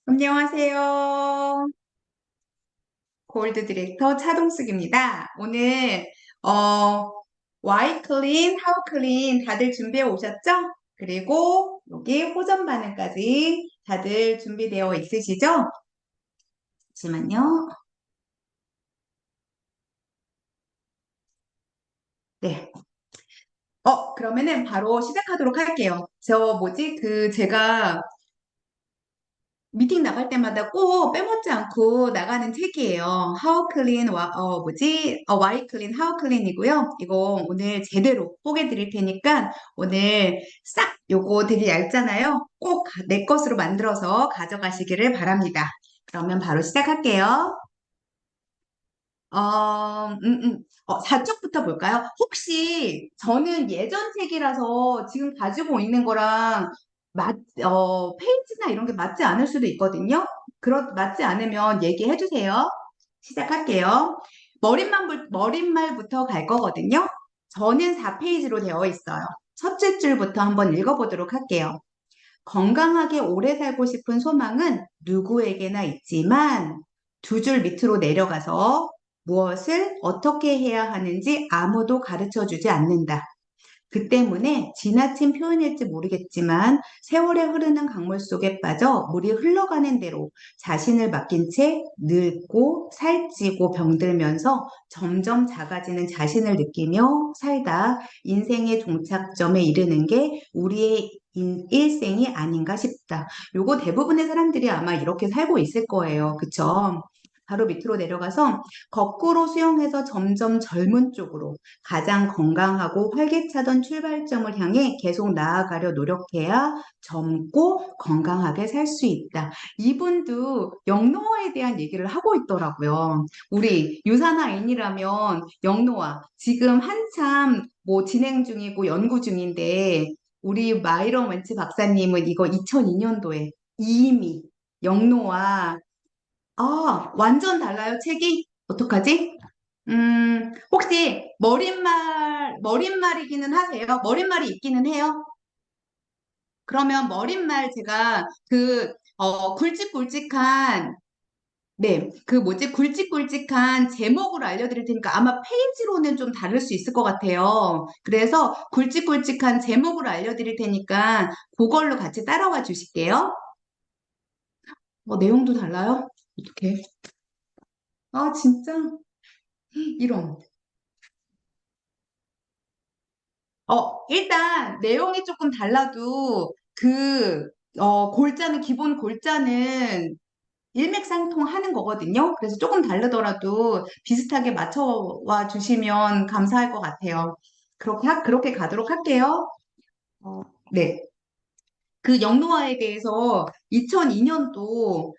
안녕하세요. 골드 디렉터 차동숙입니다. 오늘 Why clean, how clean 다들 준비해 오셨죠? 그리고 여기 호전 반응까지 다들 준비되어 있으시죠? 잠시만요. 네. 그러면은 바로 시작하도록 할게요. 제가 미팅 나갈 때마다 꼭 빼먹지 않고 나가는 책이에요. How Clean, Why Clean, How Clean이고요. 이거 오늘 제대로 뽀개 드릴 테니까 오늘 싹 요거 되게 얇잖아요. 꼭 내 것으로 만들어서 가져가시기를 바랍니다. 그러면 바로 시작할게요. 4쪽부터 볼까요? 혹시 저는 예전 책이라서 지금 가지고 있는 거랑 페이지나 이런 게 맞지 않을 수도 있거든요. 맞지 않으면 얘기해 주세요. 시작할게요. 머릿말부터 갈 거거든요. 저는 4페이지로 되어 있어요. 첫째 줄부터 한번 읽어보도록 할게요. 건강하게 오래 살고 싶은 소망은 누구에게나 있지만 두 줄 밑으로 내려가서 무엇을 어떻게 해야 하는지 아무도 가르쳐 주지 않는다. 그 때문에 지나친 표현일지 모르겠지만 세월에 흐르는 강물 속에 빠져 물이 흘러가는 대로 자신을 맡긴 채 늙고 살찌고 병들면서 점점 작아지는 자신을 느끼며 살다 인생의 종착점에 이르는 게 우리의 일생이 아닌가 싶다. 요거 대부분의 사람들이 아마 이렇게 살고 있을 거예요. 그쵸? 바로 밑으로 내려가서 거꾸로 수영해서 점점 젊은 쪽으로 가장 건강하고 활기차던 출발점을 향해 계속 나아가려 노력해야 젊고 건강하게 살 수 있다. 이분도 영노화에 대한 얘기를 하고 있더라고요. 우리 유산화인이라면 영노화 지금 한참 뭐 진행 중이고 연구 중인데 우리 마이런 웬츠 박사님은 이거 2002년도에 이미 영노화 완전 달라요, 책이? 어떡하지? 혹시 머릿말이기는 하세요? 머릿말이 있기는 해요? 그러면 머릿말 제가 굵직굵직한, 네, 굵직굵직한 제목으로 알려드릴 테니까 아마 페이지로는 좀 다를 수 있을 것 같아요. 그래서 굵직굵직한 제목으로 알려드릴 테니까 그걸로 같이 따라와 주실게요. 내용도 달라요? 어떡해. 아, 진짜? 이런. 일단 내용이 조금 달라도 기본 골자는 일맥상통하는 거거든요. 그래서 조금 다르더라도 비슷하게 맞춰와 주시면 감사할 것 같아요. 그렇게 가도록 할게요. 네. 그 영노화에 대해서 2002년도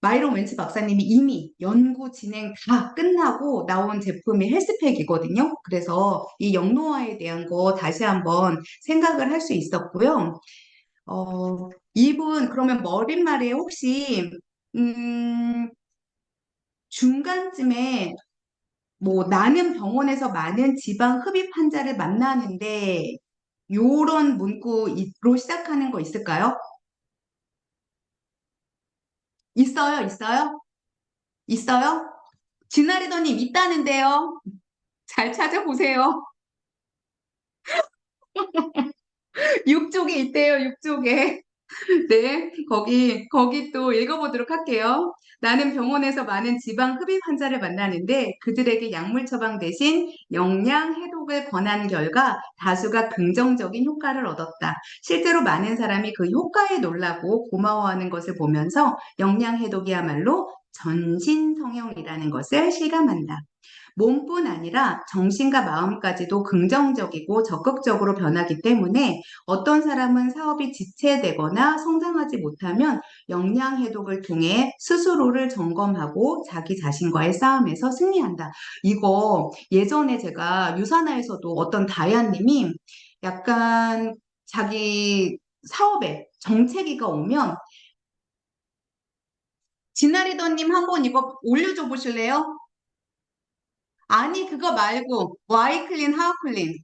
마이론 웬츠 박사님이 이미 연구 진행 다 끝나고 나온 제품이 헬스팩이거든요. 그래서 이 영노화에 대한 거 다시 한번 생각을 할 수 있었고요. 이분 그러면 머릿말에 혹시 음, 중간쯤에 뭐 나는 병원에서 많은 지방 흡입 환자를 만나는데 요런 문구로 시작하는 거 있을까요? 있어요, 있어요? 있어요? 진아리더님 있다는데요. 잘 찾아보세요. 6쪽에 있대요, 6쪽에. 네, 거기 또 읽어보도록 할게요. 나는 병원에서 많은 지방 흡입 환자를 만나는데 그들에게 약물 처방 대신 영양 해독을 권한 결과 다수가 긍정적인 효과를 얻었다. 실제로 많은 사람이 그 효과에 놀라고 고마워하는 것을 보면서 영양 해독이야말로 전신 성형이라는 것을 실감한다. 몸뿐 아니라 정신과 마음까지도 긍정적이고 적극적으로 변하기 때문에 어떤 사람은 사업이 지체되거나 성장하지 못하면 역량 해독을 통해 스스로를 점검하고 자기 자신과의 싸움에서 승리한다. 이거 예전에 제가 유산화에서도 어떤 다이아님이 약간 자기 사업에 정체기가 오면 진아리더님 한번 이거 올려줘 보실래요? 아니 그거 말고 와이 클린 하우 클린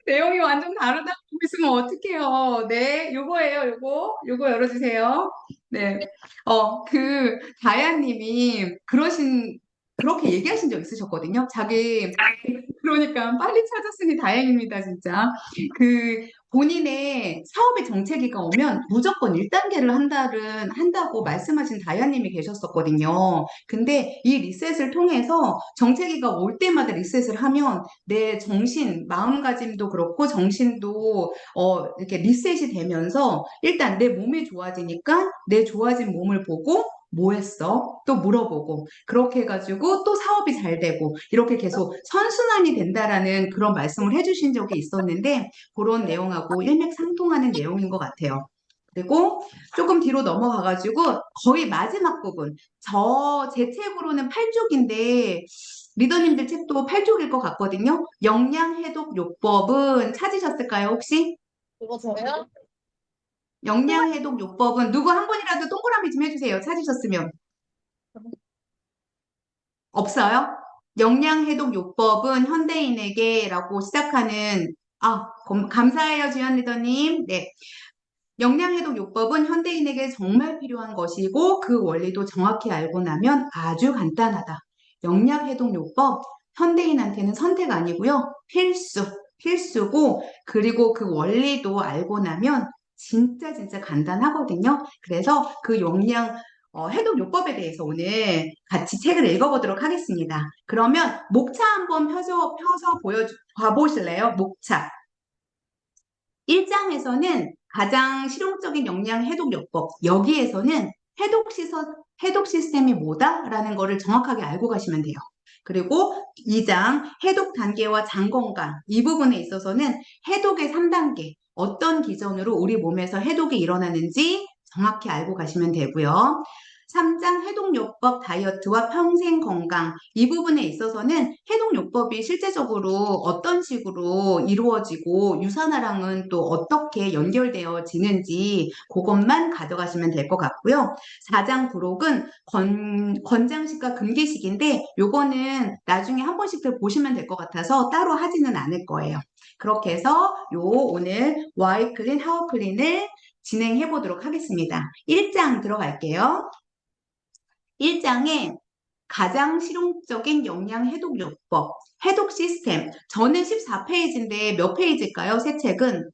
내용이 완전 다르다고 보시면 어떡해요. 네, 요거예요, 요거. 요거 열어주세요. 네. 다야님이 그렇게 얘기하신 적 있으셨거든요. 그러니까 빨리 찾았으니 다행입니다, 진짜. 본인의 사업의 정체기가 오면 무조건 1단계를 한다고 말씀하신 다야님이 계셨었거든요. 근데 이 리셋을 통해서 정체기가 올 때마다 리셋을 하면 내 마음가짐도 그렇고 정신도 이렇게 리셋이 되면서 일단 내 몸이 좋아지니까 내 좋아진 몸을 보고 뭐 했어? 또 물어보고 그렇게 해가지고 또 사업이 잘 되고 이렇게 계속 선순환이 된다라는 그런 말씀을 해주신 적이 있었는데 그런 내용하고 일맥상통하는 내용인 것 같아요. 그리고 조금 뒤로 넘어가가지고 거의 마지막 부분 제 책으로는 8쪽인데 리더님들 책도 8쪽일 것 같거든요. 영양해독요법은 찾으셨을까요, 혹시? 이거 저요? 영양해독요법은 누구 한 분이라도 동그라미 좀 해주세요. 찾으셨으면. 없어요? 영양해독요법은 현대인에게라고 시작하는, 감사해요, 지연 리더님. 네. 영양해독요법은 현대인에게 정말 필요한 것이고 그 원리도 정확히 알고 나면 아주 간단하다. 영양해독요법, 현대인한테는 선택 아니고요. 필수고 그리고 그 원리도 알고 나면 진짜 진짜 간단하거든요. 그래서 해독요법에 대해서 오늘 같이 책을 읽어보도록 하겠습니다. 그러면 목차 한번 펴서 봐보실래요? 목차. 1장에서는 가장 실용적인 영양 해독요법, 여기에서는 해독 시스템이 뭐다라는 거를 정확하게 알고 가시면 돼요. 그리고 2장 해독 단계와 장 건강, 이 부분에 있어서는 해독의 3단계, 어떤 기전으로 우리 몸에서 해독이 일어나는지 정확히 알고 가시면 되고요. 3장 해독요법 다이어트와 평생 건강, 이 부분에 있어서는 해독요법이 실제적으로 어떤 식으로 이루어지고 유산화랑은 또 어떻게 연결되어지는지 그것만 가져가시면 될 것 같고요. 4장 부록은 권장식과 금기식인데 요거는 나중에 한 번씩 더 보시면 될 것 같아서 따로 하지는 않을 거예요. 그렇게 해서 오늘 Why Clean, How Clean을 진행해 보도록 하겠습니다. 1장 들어갈게요. 1장에 가장 실용적인 영양 해독요법, 해독 시스템. 저는 14페이지인데 몇 페이지일까요? 새 책은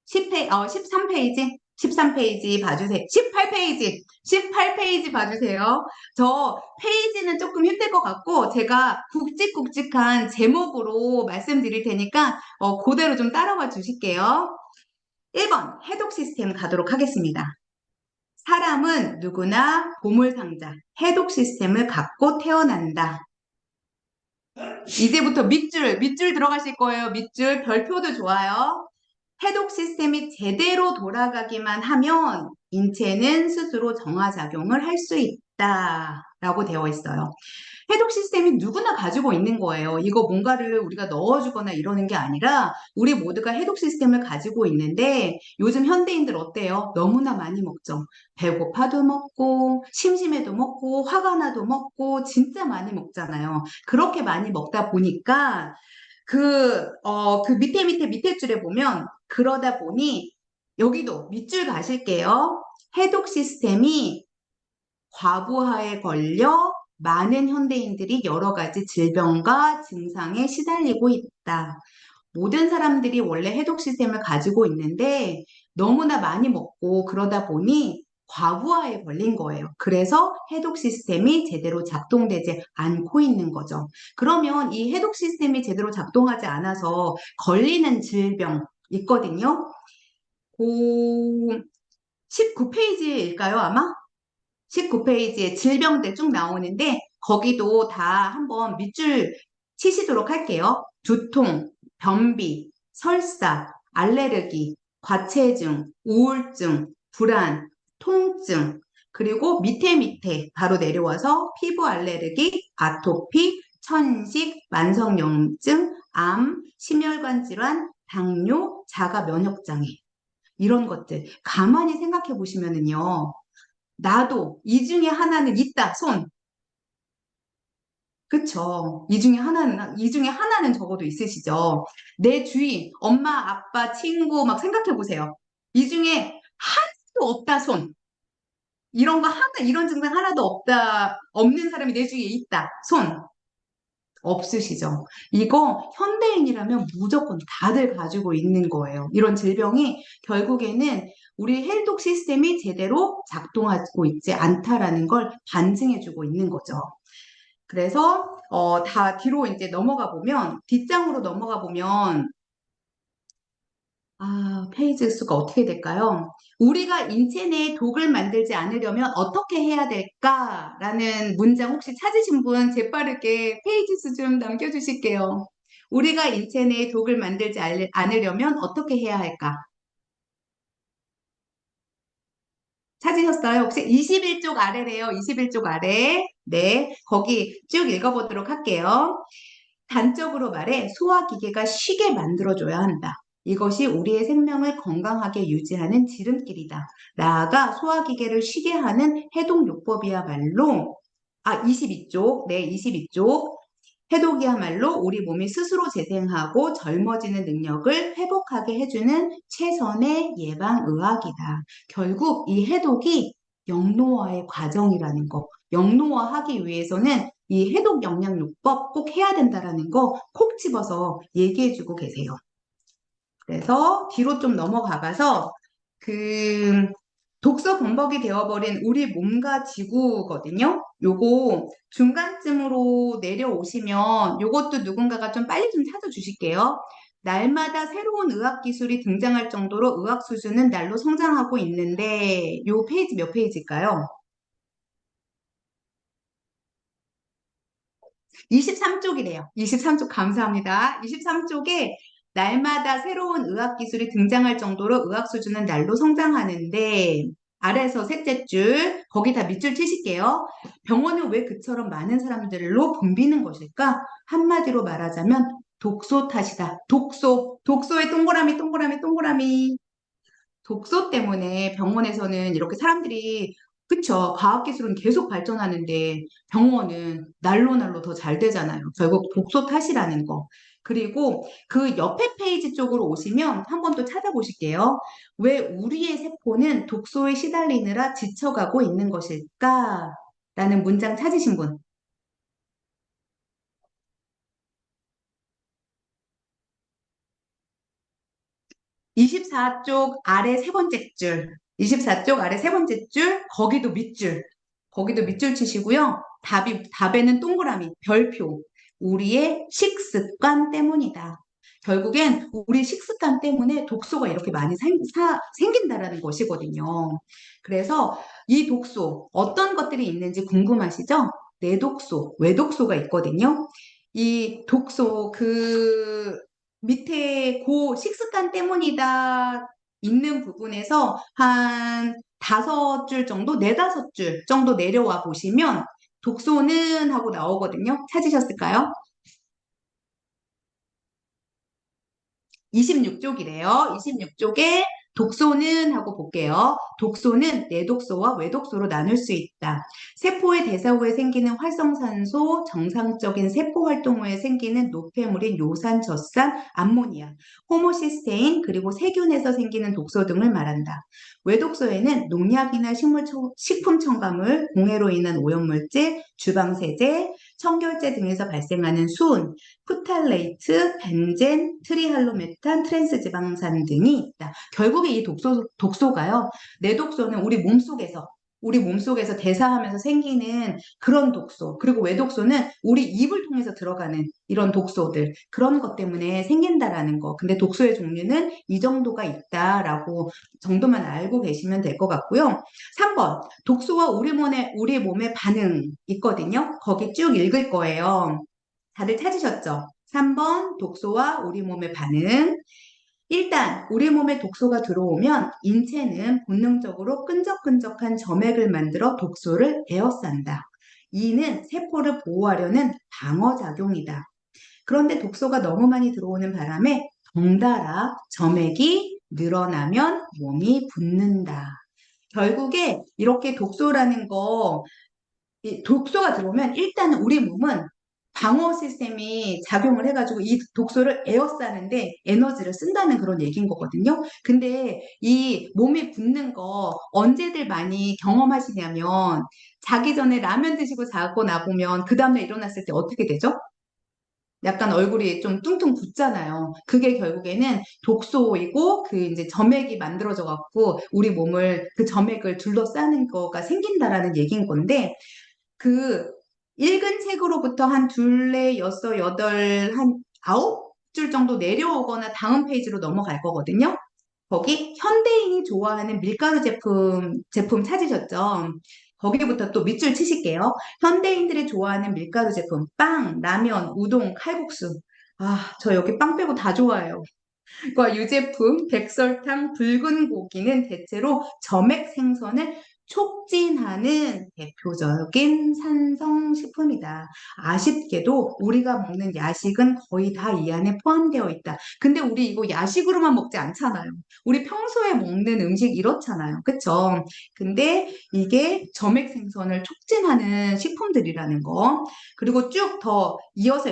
13페이지? 13페이지 봐주세요. 18페이지! 18페이지 봐주세요. 저 페이지는 조금 힘들 것 같고 제가 굵직굵직한 제목으로 말씀드릴 테니까 그대로 좀 따라와 주실게요. 1번 해독 시스템 가도록 하겠습니다. 사람은 누구나 보물상자, 해독 시스템을 갖고 태어난다. 이제부터 밑줄 들어가실 거예요. 밑줄, 별표도 좋아요. 해독 시스템이 제대로 돌아가기만 하면 인체는 스스로 정화작용을 할 수 있다. 라고 되어 있어요. 해독 시스템이 누구나 가지고 있는 거예요. 이거 뭔가를 우리가 넣어주거나 이러는 게 아니라 우리 모두가 해독 시스템을 가지고 있는데 요즘 현대인들 어때요? 너무나 많이 먹죠. 배고파도 먹고 심심해도 먹고 화가 나도 먹고 진짜 많이 먹잖아요. 그렇게 많이 먹다 보니까 그 밑에 줄에 보면 그러다 보니 여기도 밑줄 가실게요. 해독 시스템이 과부하에 걸려 많은 현대인들이 여러 가지 질병과 증상에 시달리고 있다. 모든 사람들이 원래 해독 시스템을 가지고 있는데 너무나 많이 먹고 그러다 보니 과부하에 걸린 거예요. 그래서 해독 시스템이 제대로 작동되지 않고 있는 거죠. 그러면 이 해독 시스템이 제대로 작동하지 않아서 걸리는 질병 있거든요. 그 19페이지일까요, 아마? 19페이지에 질병들 쭉 나오는데 거기도 다 한번 밑줄 치시도록 할게요. 두통, 변비, 설사, 알레르기, 과체중, 우울증, 불안, 통증, 그리고 밑에 바로 내려와서 피부 알레르기, 아토피, 천식, 만성염증, 암, 심혈관 질환, 당뇨, 자가 면역장애 이런 것들 가만히 생각해 보시면은요. 나도 이 중에 하나는 있다, 손. 그쵸. 이 중에 하나는 적어도 있으시죠. 내 주위, 엄마, 아빠, 친구, 막 생각해 보세요. 이 중에 하나도 없다, 손. 이런 증상 하나도 없는 사람이 내 주위에 있다, 손. 없으시죠? 이거 현대인이라면 무조건 다들 가지고 있는 거예요. 이런 질병이 결국에는 우리 헬독 시스템이 제대로 작동하고 있지 않다라는 걸 반증해주고 있는 거죠. 그래서 다 뒤로 이제 넘어가 보면 뒷장으로 넘어가 보면 페이지 수가 어떻게 될까요? 우리가 인체 내에 독을 만들지 않으려면 어떻게 해야 될까라는 문장 혹시 찾으신 분 재빠르게 페이지 수 좀 남겨주실게요. 우리가 인체 내에 독을 만들지 않으려면 어떻게 해야 할까? 찾으셨어요? 혹시 21쪽 아래래요. 21쪽 아래. 네, 거기 쭉 읽어보도록 할게요. 단적으로 말해 소화기계가 쉬게 만들어줘야 한다. 이것이 우리의 생명을 건강하게 유지하는 지름길이다. 나아가 소화기계를 쉬게 하는 해독요법이야말로 22쪽, 네, 22쪽. 해독이야말로 우리 몸이 스스로 재생하고 젊어지는 능력을 회복하게 해주는 최선의 예방의학이다. 결국 이 해독이 영노화의 과정이라는 거. 영노화하기 위해서는 이 해독 영양요법 꼭 해야 된다라는 거 콕 집어서 얘기해주고 계세요. 그래서 뒤로 좀 넘어가 봐서 그 독소 범벅이 되어버린 우리 몸과 지구거든요. 요거 중간쯤으로 내려오시면 요것도 누군가가 좀 빨리 좀 찾아주실게요. 날마다 새로운 의학 기술이 등장할 정도로 의학 수준은 날로 성장하고 있는데 요 페이지 몇 페이지일까요? 23쪽이래요. 23쪽 감사합니다. 23쪽에 날마다 새로운 의학 기술이 등장할 정도로 의학 수준은 날로 성장하는데 아래에서 셋째 줄 거기 다 밑줄 치실게요. 병원은 왜 그처럼 많은 사람들로 붐비는 것일까? 한마디로 말하자면 독소 탓이다. 독소의 동그라미 동그라미 동그라미. 독소 때문에 병원에서는 이렇게 사람들이 그쵸. 과학기술은 계속 발전하는데 병원은 날로 날로 더 잘 되잖아요. 결국 독소 탓이라는 거. 그리고 그 옆에 페이지 쪽으로 오시면 한 번 또 찾아보실게요. 왜 우리의 세포는 독소에 시달리느라 지쳐가고 있는 것일까? 라는 문장 찾으신 분. 24쪽 아래 세 번째 줄, 24쪽 아래 세 번째 줄, 거기도 밑줄 치시고요. 답에는 동그라미, 별표. 우리의 식습관 때문이다. 결국엔 우리 식습관 때문에 독소가 이렇게 많이 생긴다라는 것이거든요. 그래서 이 독소, 어떤 것들이 있는지 궁금하시죠? 내독소, 외독소가 있거든요. 이 독소, 밑에 식습관 때문이다 있는 부분에서 한 다섯 줄 정도, 네다섯 줄 정도 내려와 보시면 독소는 하고 나오거든요. 찾으셨을까요? 26쪽이래요. 26쪽에 독소는 하고 볼게요. 독소는 내독소와 외독소로 나눌 수 있다. 세포의 대사 후에 생기는 활성산소, 정상적인 세포 활동 후에 생기는 노폐물인 요산, 젖산, 암모니아, 호모시스테인, 그리고 세균에서 생기는 독소 등을 말한다. 외독소에는 농약이나 식품 첨가물, 공해로 인한 오염물질, 주방세제, 청결제 등에서 발생하는 수은, 프탈레이트, 벤젠, 트리할로메탄, 트랜스지방산 등이 있다. 결국에 이 독소가요. 내독소는 우리 몸속에서 대사하면서 생기는 그런 독소, 그리고 외독소는 우리 입을 통해서 들어가는 이런 독소들, 그런 것 때문에 생긴다라는 거. 근데 독소의 종류는 이 정도가 있다라고 정도만 알고 계시면 될 것 같고요. 3번, 독소와 우리 몸의 반응 있거든요. 거기 쭉 읽을 거예요. 다들 찾으셨죠? 3번 독소와 우리 몸의 반응. 일단 우리 몸에 독소가 들어오면 인체는 본능적으로 끈적끈적한 점액을 만들어 독소를 에워싼다. 이는 세포를 보호하려는 방어작용이다. 그런데 독소가 너무 많이 들어오는 바람에 덩달아 점액이 늘어나면 몸이 붓는다. 결국에 이렇게 독소라는 거, 이 독소가 들어오면 일단은 우리 몸은 방어 시스템이 작용을 해가지고 이 독소를 에워싸는데 에너지를 쓴다는 그런 얘기인 거거든요. 근데 이 몸에 붙는 거 언제들 많이 경험하시냐면 자기 전에 라면 드시고 자고 나보면 그 다음날 일어났을 때 어떻게 되죠? 약간 얼굴이 좀 뚱뚱 붓잖아요. 그게 결국에는 독소이고 그 이제 점액이 만들어져 갖고 우리 몸을 그 점액을 둘러싸는 거가 생긴다라는 얘기인 건데 그 읽은 책으로부터 한 둘레, 여섯, 여덟, 한 아홉 줄 정도 내려오거나 다음 페이지로 넘어갈 거거든요. 거기 현대인이 좋아하는 밀가루 제품 찾으셨죠? 거기부터 또 밑줄 치실게요. 현대인들이 좋아하는 밀가루 제품, 빵, 라면, 우동, 칼국수. 아, 저 여기 빵 빼고 다 좋아해요. 과 유제품, 백설탕, 붉은 고기는 대체로 점액 생성을 촉진하는 대표적인 산성식품이다. 아쉽게도 우리가 먹는 야식은 거의 다 이 안에 포함되어 있다. 근데 우리 이거 야식으로만 먹지 않잖아요. 우리 평소에 먹는 음식 이렇잖아요. 그쵸? 근데 이게 점액 생성을 촉진하는 식품들이라는 거. 그리고 쭉 더 이어서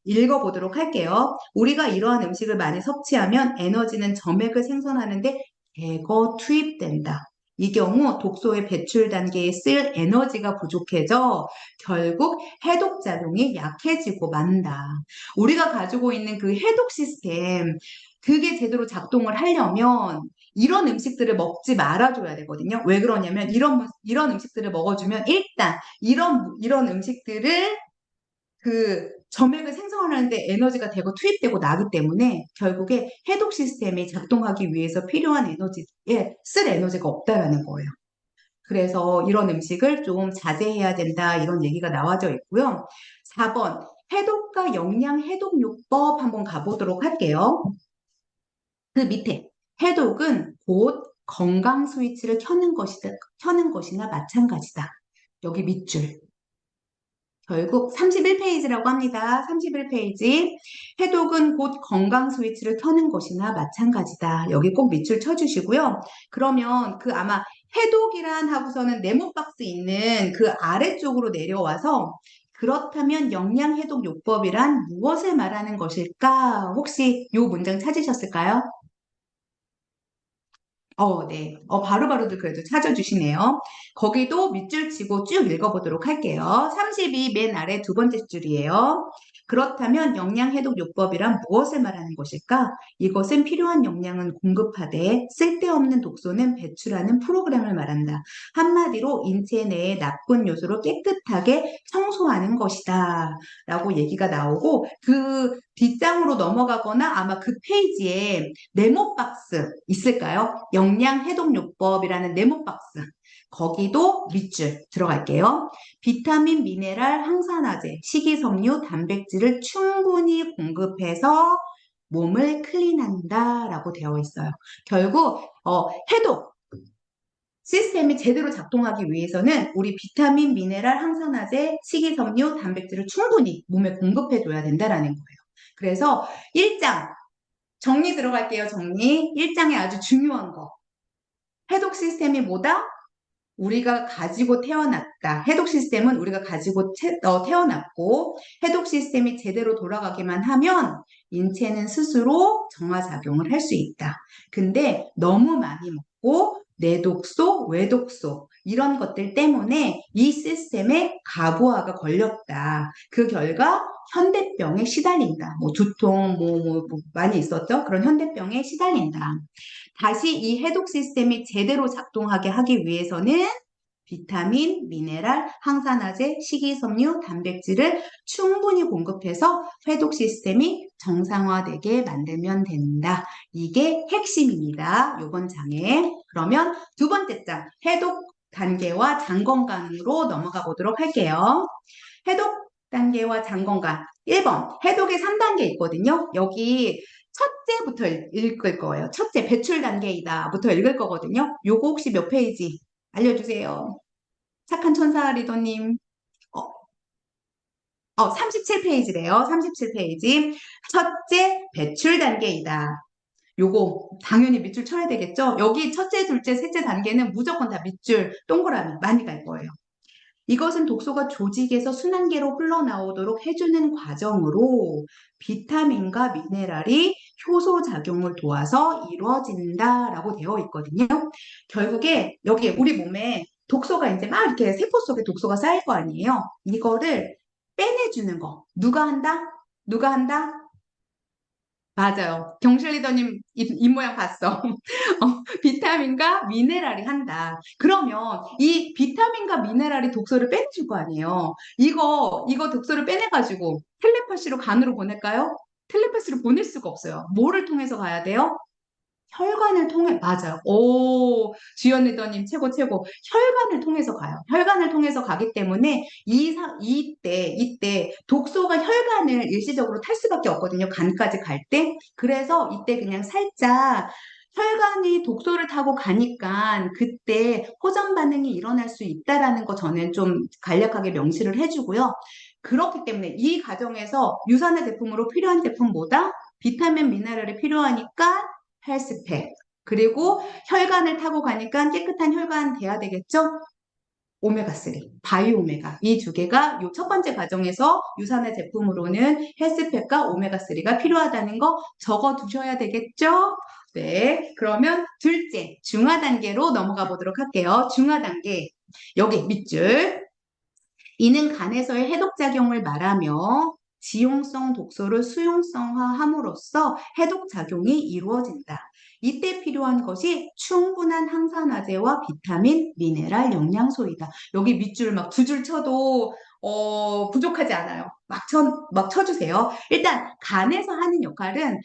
읽어보도록 할게요. 우리가 이러한 음식을 많이 섭취하면 에너지는 점액을 생성하는데 대거 투입된다. 이 경우 독소의 배출 단계에 쓸 에너지가 부족해져 결국 해독작용이 약해지고 만다. 우리가 가지고 있는 그 해독 시스템, 그게 제대로 작동을 하려면 이런 음식들을 먹지 말아줘야 되거든요. 왜 그러냐면 이런 음식들을 먹어주면 일단 이런 음식들을 그 점액을 생성하는데 에너지가 되고 투입되고 나기 때문에 결국에 해독 시스템이 작동하기 위해서 필요한 에너지에 쓸 에너지가 없다라는 거예요. 그래서 이런 음식을 좀 자제해야 된다 이런 얘기가 나와져 있고요. 4번 해독과 영양 해독요법 한번 가보도록 할게요. 그 밑에 해독은 곧 건강 스위치를 켜는 것이나 마찬가지다. 여기 밑줄. 결국 31페이지라고 합니다. 31페이지. 해독은 곧 건강 스위치를 켜는 것이나 마찬가지다. 여기 꼭 밑줄 쳐주시고요. 그러면 그 아마 해독이란 하고서는 네모 박스 있는 그 아래쪽으로 내려와서 그렇다면 영양 해독 요법이란 무엇을 말하는 것일까? 혹시 요 문장 찾으셨을까요? 네. 바로바로도 그래도 찾아주시네요. 거기도 밑줄 치고 쭉 읽어보도록 할게요. 32 맨 아래 두 번째 줄이에요. 그렇다면 영양해독요법이란 무엇을 말하는 것일까? 이것은 필요한 영양은 공급하되 쓸데없는 독소는 배출하는 프로그램을 말한다. 한마디로 인체 내의 나쁜 요소를 깨끗하게 청소하는 것이다. 라고 얘기가 나오고 그 뒷장으로 넘어가거나 아마 그 페이지에 네모박스 있을까요? 영양해독요법이라는 네모박스. 거기도 밑줄 들어갈게요. 비타민, 미네랄, 항산화제, 식이섬유, 단백질을 충분히 공급해서 몸을 클린한다 라고 되어 있어요. 결국 해독 시스템이 제대로 작동하기 위해서는 우리 비타민, 미네랄, 항산화제, 식이섬유, 단백질을 충분히 몸에 공급해줘야 된다라는 거예요. 그래서 1장 정리 들어갈게요. 정리. 1장에 아주 중요한 거. 해독 시스템이 뭐다? 우리가 가지고 태어났다. 해독 시스템은 우리가 가지고 태어났고 해독 시스템이 제대로 돌아가기만 하면 인체는 스스로 정화작용을 할 수 있다. 근데 너무 많이 먹고 내독소, 외독소 이런 것들 때문에 이 시스템에 가부하가 걸렸다. 그 결과 현대병에 시달린다. 뭐 두통 뭐 많이 있었죠? 그런 현대병에 시달린다. 다시 이 해독 시스템이 제대로 작동하게 하기 위해서는 비타민, 미네랄, 항산화제, 식이섬유, 단백질을 충분히 공급해서 해독 시스템이 정상화되게 만들면 된다. 이게 핵심입니다. 이번 장에. 그러면 두 번째 장, 해독 단계와 장 건강으로 넘어가 보도록 할게요. 해독 단계와 장 건강. 1번, 해독의 3단계 있거든요. 여기 첫째부터 읽을 거예요. 첫째, 배출 단계이다부터 읽을 거거든요. 요거 혹시 몇 페이지 알려주세요. 착한 천사 리더님. 37페이지래요. 37페이지. 첫째, 배출 단계이다. 요거 당연히 밑줄 쳐야 되겠죠? 여기 첫째, 둘째, 셋째 단계는 무조건 다 밑줄 동그라미 많이 갈 거예요. 이것은 독소가 조직에서 순환계로 흘러나오도록 해주는 과정으로 비타민과 미네랄이 효소 작용을 도와서 이루어진다라고 되어 있거든요. 결국에 여기 우리 몸에 독소가 이제 막 이렇게 세포 속에 독소가 쌓일 거 아니에요. 이거를 빼내주는 거. 누가 한다? 누가 한다? 맞아요. 경실 리더님 입모양 봤어. 비타민과 미네랄이 한다. 그러면 이 비타민과 미네랄이 독소를 빼내줄 거 아니에요. 이거 독소를 빼내가지고 텔레파시로 간으로 보낼까요? 텔레파시로 보낼 수가 없어요. 뭐를 통해서 가야 돼요? 혈관을 통해, 맞아요. 오, 주연 리더님 최고, 최고. 혈관을 통해서 가요. 혈관을 통해서 가기 때문에 이때 독소가 혈관을 일시적으로 탈 수밖에 없거든요. 간까지 갈 때. 그래서 이때 그냥 살짝 혈관이 독소를 타고 가니까 그때 호전 반응이 일어날 수 있다라는 거 저는 좀 간략하게 명시를 해주고요. 그렇기 때문에 이 과정에서 유산의 제품으로 필요한 제품 뭐다? 비타민, 미네랄이 필요하니까 헬스팩. 그리고 혈관을 타고 가니까 깨끗한 혈관 돼야 되겠죠? 오메가3, 바이오메가. 이 두 개가 이 첫 번째 과정에서 유산의 제품으로는 헬스팩과 오메가3가 필요하다는 거 적어 두셔야 되겠죠? 네. 그러면 둘째, 중화 단계로 넘어가 보도록 할게요. 중화 단계. 여기 밑줄. 이는 간에서의 해독작용을 말하며 지용성 독소를 수용성화함으로써 해독작용이 이루어진다. 이때 필요한 것이 충분한 항산화제와 비타민, 미네랄, 영양소이다. 여기 밑줄 막 두 줄 쳐도 부족하지 않아요. 막 쳐주세요. 일단 간에서 하는 역할은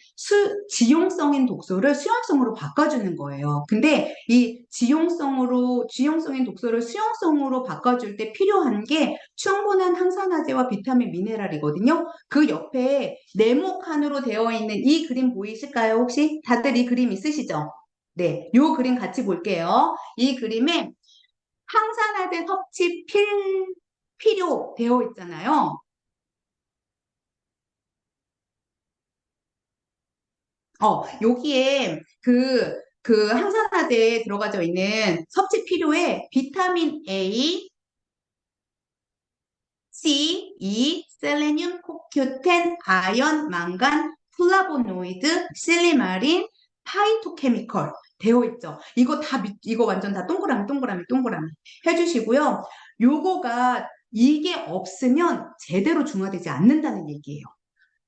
지용성인 독소를 수용성으로 바꿔주는 거예요. 근데 이 지용성인 독소를 수용성으로 바꿔줄 때 필요한 게 충분한 항산화제와 비타민, 미네랄이거든요. 그 옆에 네모칸으로 되어 있는 이 그림 보이실까요? 혹시 다들 이 그림 있으시죠? 네, 요 그림 같이 볼게요. 이 그림에 항산화제 섭취 필요 되어 있잖아요. 여기에 그 항산화제에 들어가져 있는 섭취 필요에 비타민 A, C, E, 셀레늄, 코큐텐, 아연, 망간, 플라보노이드, 실리마린, 파이토케미컬 되어 있죠. 이거 완전 다 동그라미, 동그라미, 동그라미 해주시고요. 이게 없으면 제대로 중화되지 않는다는 얘기예요.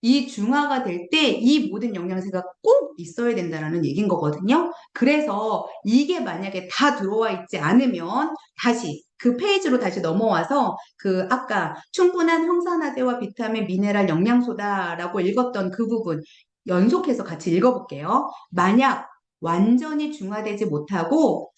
이 중화가 될 때 이 모든 영양제가 꼭 있어야 된다는 얘기인 거거든요. 그래서 이게 만약에 다 들어와 있지 않으면 다시 그 페이지로 다시 넘어와서 그 아까 충분한 항산화제와 비타민, 미네랄, 영양소다라고 읽었던 그 부분 연속해서 같이 읽어볼게요. 만약 완전히 중화되지 못하고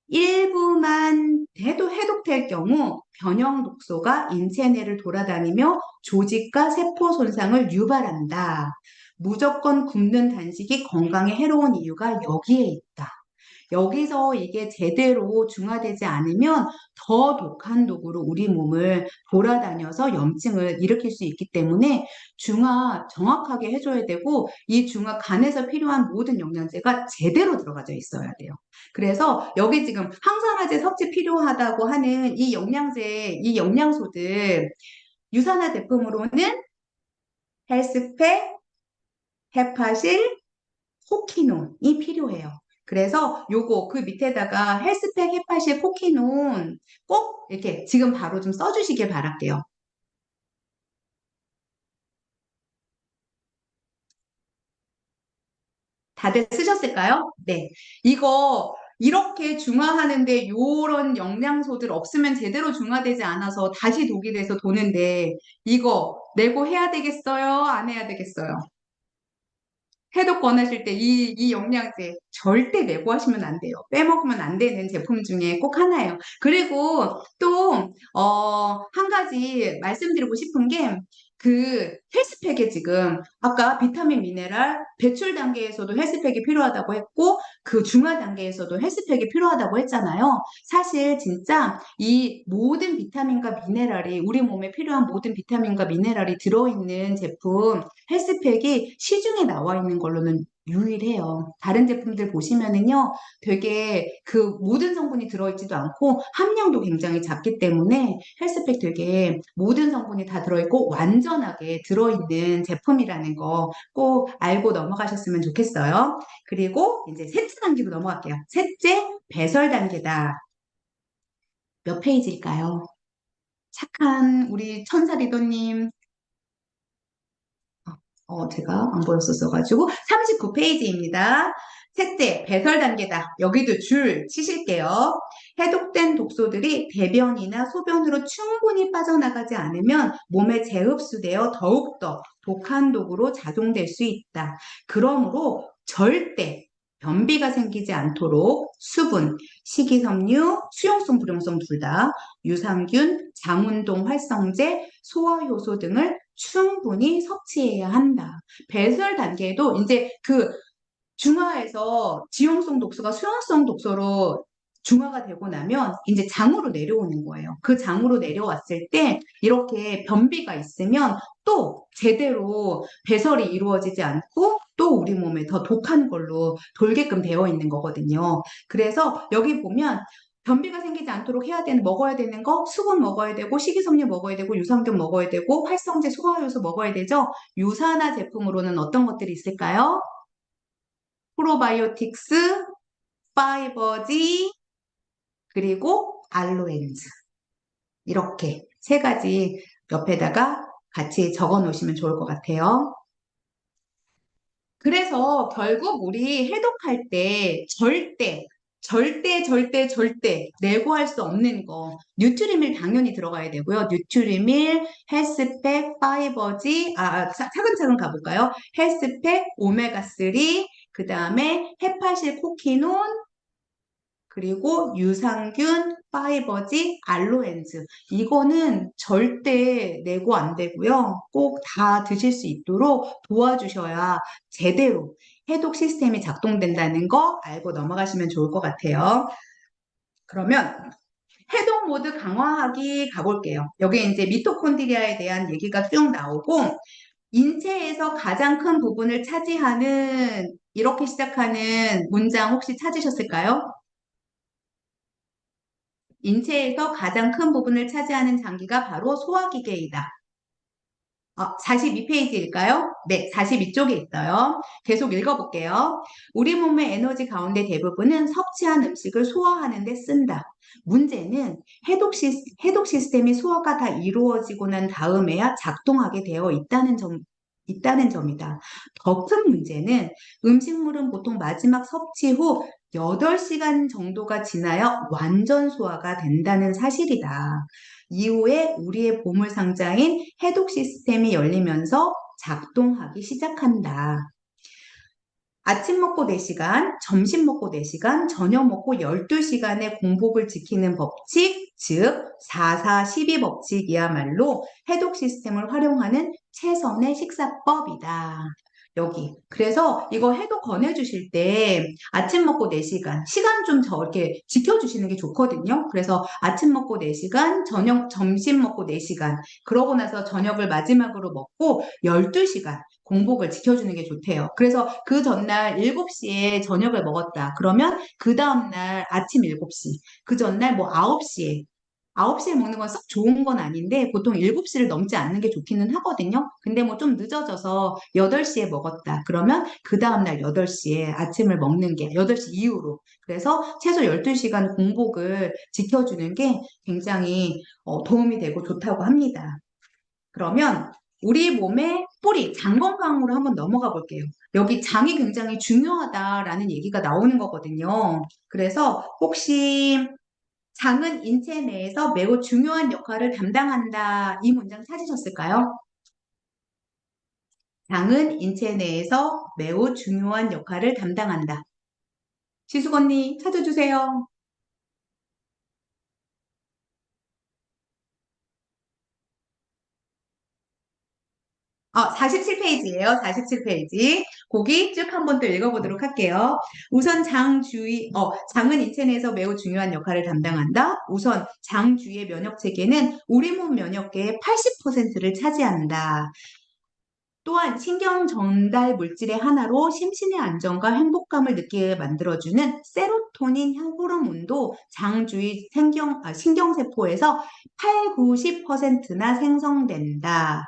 일부만 해독될 경우 변형 독소가 인체 내를 돌아다니며 조직과 세포 손상을 유발한다. 무조건 굶는 단식이 건강에 해로운 이유가 여기에 있다. 여기서 이게 제대로 중화되지 않으면 더 독한 독으로 우리 몸을 돌아다녀서 염증을 일으킬 수 있기 때문에 중화 정확하게 해줘야 되고 이 중화 간에서 필요한 모든 영양제가 제대로 들어가져 있어야 돼요. 그래서 여기 지금 항산화제 섭취 필요하다고 하는 이 영양제, 이 영양소들 유산화 제품으로는 헬스팩, 헤파실, 포키논이 필요해요. 그래서 요거 그 밑에다가 헬스팩, 헤파실, 포키논 꼭 이렇게 지금 바로 좀 써주시길 바랄게요. 다들 쓰셨을까요? 네. 이거 이렇게 중화하는데 요런 영양소들 없으면 제대로 중화되지 않아서 다시 독이 돼서 도는데 이거 내고 해야 되겠어요? 안 해야 되겠어요? 해독 권하실 때 이 영양제 절대 내고하시면 안 돼요. 빼먹으면 안 되는 제품 중에 꼭 하나예요. 그리고 또, 한 가지 말씀드리고 싶은 게 그 헬스팩에 지금 아까 비타민 미네랄 배출 단계에서도 헬스팩이 필요하다고 했고 그 중화 단계에서도 헬스팩이 필요하다고 했잖아요. 사실 진짜 이 모든 비타민과 미네랄이 우리 몸에 필요한 모든 비타민과 미네랄이 들어있는 제품 헬스팩이 시중에 나와 있는 걸로는 유일해요. 다른 제품들 보시면은요, 되게 그 모든 성분이 들어있지도 않고 함량도 굉장히 작기 때문에 헬스팩 되게 모든 성분이 다 들어있고 완전하게 들어있는 제품이라는 거 꼭 알고 넘어가셨으면 좋겠어요. 그리고 이제 셋째 단계로 넘어갈게요. 셋째, 배설 단계다. 몇 페이지일까요? 착한 우리 천사 리더님, 제가 안 보였었어가지고 39페이지입니다. 셋째, 배설 단계다. 여기도 줄 치실게요. 해독된 독소들이 대변이나 소변으로 충분히 빠져나가지 않으면 몸에 재흡수되어 더욱더 독한 독으로 작용될 수 있다. 그러므로 절대 변비가 생기지 않도록 수분, 식이섬유, 수용성, 불용성 둘 다, 유산균, 장운동 활성제, 소화효소 등을 충분히 섭취해야 한다. 배설 단계에도 이제 그 중화에서 지용성 독소가 수용성 독소로 중화가 되고 나면 이제 장으로 내려오는 거예요. 그 장으로 내려왔을 때 이렇게 변비가 있으면 또 제대로 배설이 이루어지지 않고 또 우리 몸에 더 독한 걸로 돌게끔 되어 있는 거거든요. 그래서 여기 보면 변비가 생기지 않도록 해야 되는, 먹어야 되는 거, 수분 먹어야 되고, 식이섬유 먹어야 되고, 유산균 먹어야 되고, 활성제, 소화효소 먹어야 되죠? 유산화 제품으로는 어떤 것들이 있을까요? 프로바이오틱스, 파이버지, 그리고 알로엔즈. 이렇게 세 가지 옆에다가 같이 적어 놓으시면 좋을 것 같아요. 그래서 결국 우리 해독할 때 절대 내고할 수 없는 거. 뉴트리밀 당연히 들어가야 되고요. 뉴트리밀, 헬스팩, 파이버지, 차근차근 가볼까요? 헬스팩, 오메가3, 그 다음에 헤파실 코키논, 그리고 유산균, 파이버지, 알로엔즈. 이거는 절대 내고 안 되고요. 꼭 다 드실 수 있도록 도와주셔야 제대로 해독 시스템이 작동된다는 거 알고 넘어가시면 좋을 것 같아요. 그러면 해독 모드 강화하기 가볼게요. 여기 이제 미토콘드리아에 대한 얘기가 쭉 나오고 인체에서 가장 큰 부분을 차지하는 이렇게 시작하는 문장 혹시 찾으셨을까요? 인체에서 가장 큰 부분을 차지하는 장기가 바로 소화기계이다. 42페이지일까요? 네, 42쪽에 있어요. 계속 읽어볼게요. 우리 몸의 에너지 가운데 대부분은 섭취한 음식을 소화하는 데 쓴다. 문제는 해독 시스템이 소화가 다 이루어지고 난 다음에야 작동하게 되어 있다는 점이다. 더 큰 문제는 음식물은 보통 마지막 섭취 후 8시간 정도가 지나야 완전 소화가 된다는 사실이다. 이후에 우리의 보물상자인 해독 시스템이 열리면서 작동하기 시작한다. 아침 먹고 4시간, 점심 먹고 4시간, 저녁 먹고 12시간의 공복을 지키는 법칙, 즉 4-4-12 법칙이야말로 해독 시스템을 활용하는 최선의 식사법이다. 여기. 그래서 이거 해독 권해주실 때 아침 먹고 4시간, 시간 좀 저렇게 지켜주시는 게 좋거든요. 그래서 아침 먹고 4시간, 점심 먹고 4시간, 그러고 나서 저녁을 마지막으로 먹고 12시간, 공복을 지켜주는 게 좋대요. 그래서 그 전날 7시에 저녁을 먹었다. 그러면 그 다음날 아침 7시, 그 전날 뭐 9시에 먹는 건 썩 좋은 건 아닌데 보통 7시를 넘지 않는 게 좋기는 하거든요. 근데 뭐 좀 늦어져서 8시에 먹었다. 그러면 그 다음날 8시에 아침을 먹는 게 8시 이후로. 그래서 최소 12시간 공복을 지켜주는 게 굉장히 도움이 되고 좋다고 합니다. 그러면 우리 몸의 뿌리, 장 건강으로 한번 넘어가 볼게요. 여기 장이 굉장히 중요하다라는 얘기가 나오는 거거든요. 그래서 혹시 장은 인체 내에서 매우 중요한 역할을 담당한다. 이 문장 찾으셨을까요? 장은 인체 내에서 매우 중요한 역할을 담당한다. 지숙 언니 찾아주세요. 47페이지예요. 47페이지. 거기 쭉 한번 또 읽어보도록 할게요. 우선 장은 인체 내에서 매우 중요한 역할을 담당한다. 우선 장 주위의 면역 체계는 우리 몸 면역계의 80%를 차지한다. 또한 신경 전달 물질의 하나로 심신의 안정과 행복감을 느끼게 만들어주는 세로토닌 호르몬도 장 주위 신경세포에서 8, 90%나 생성된다.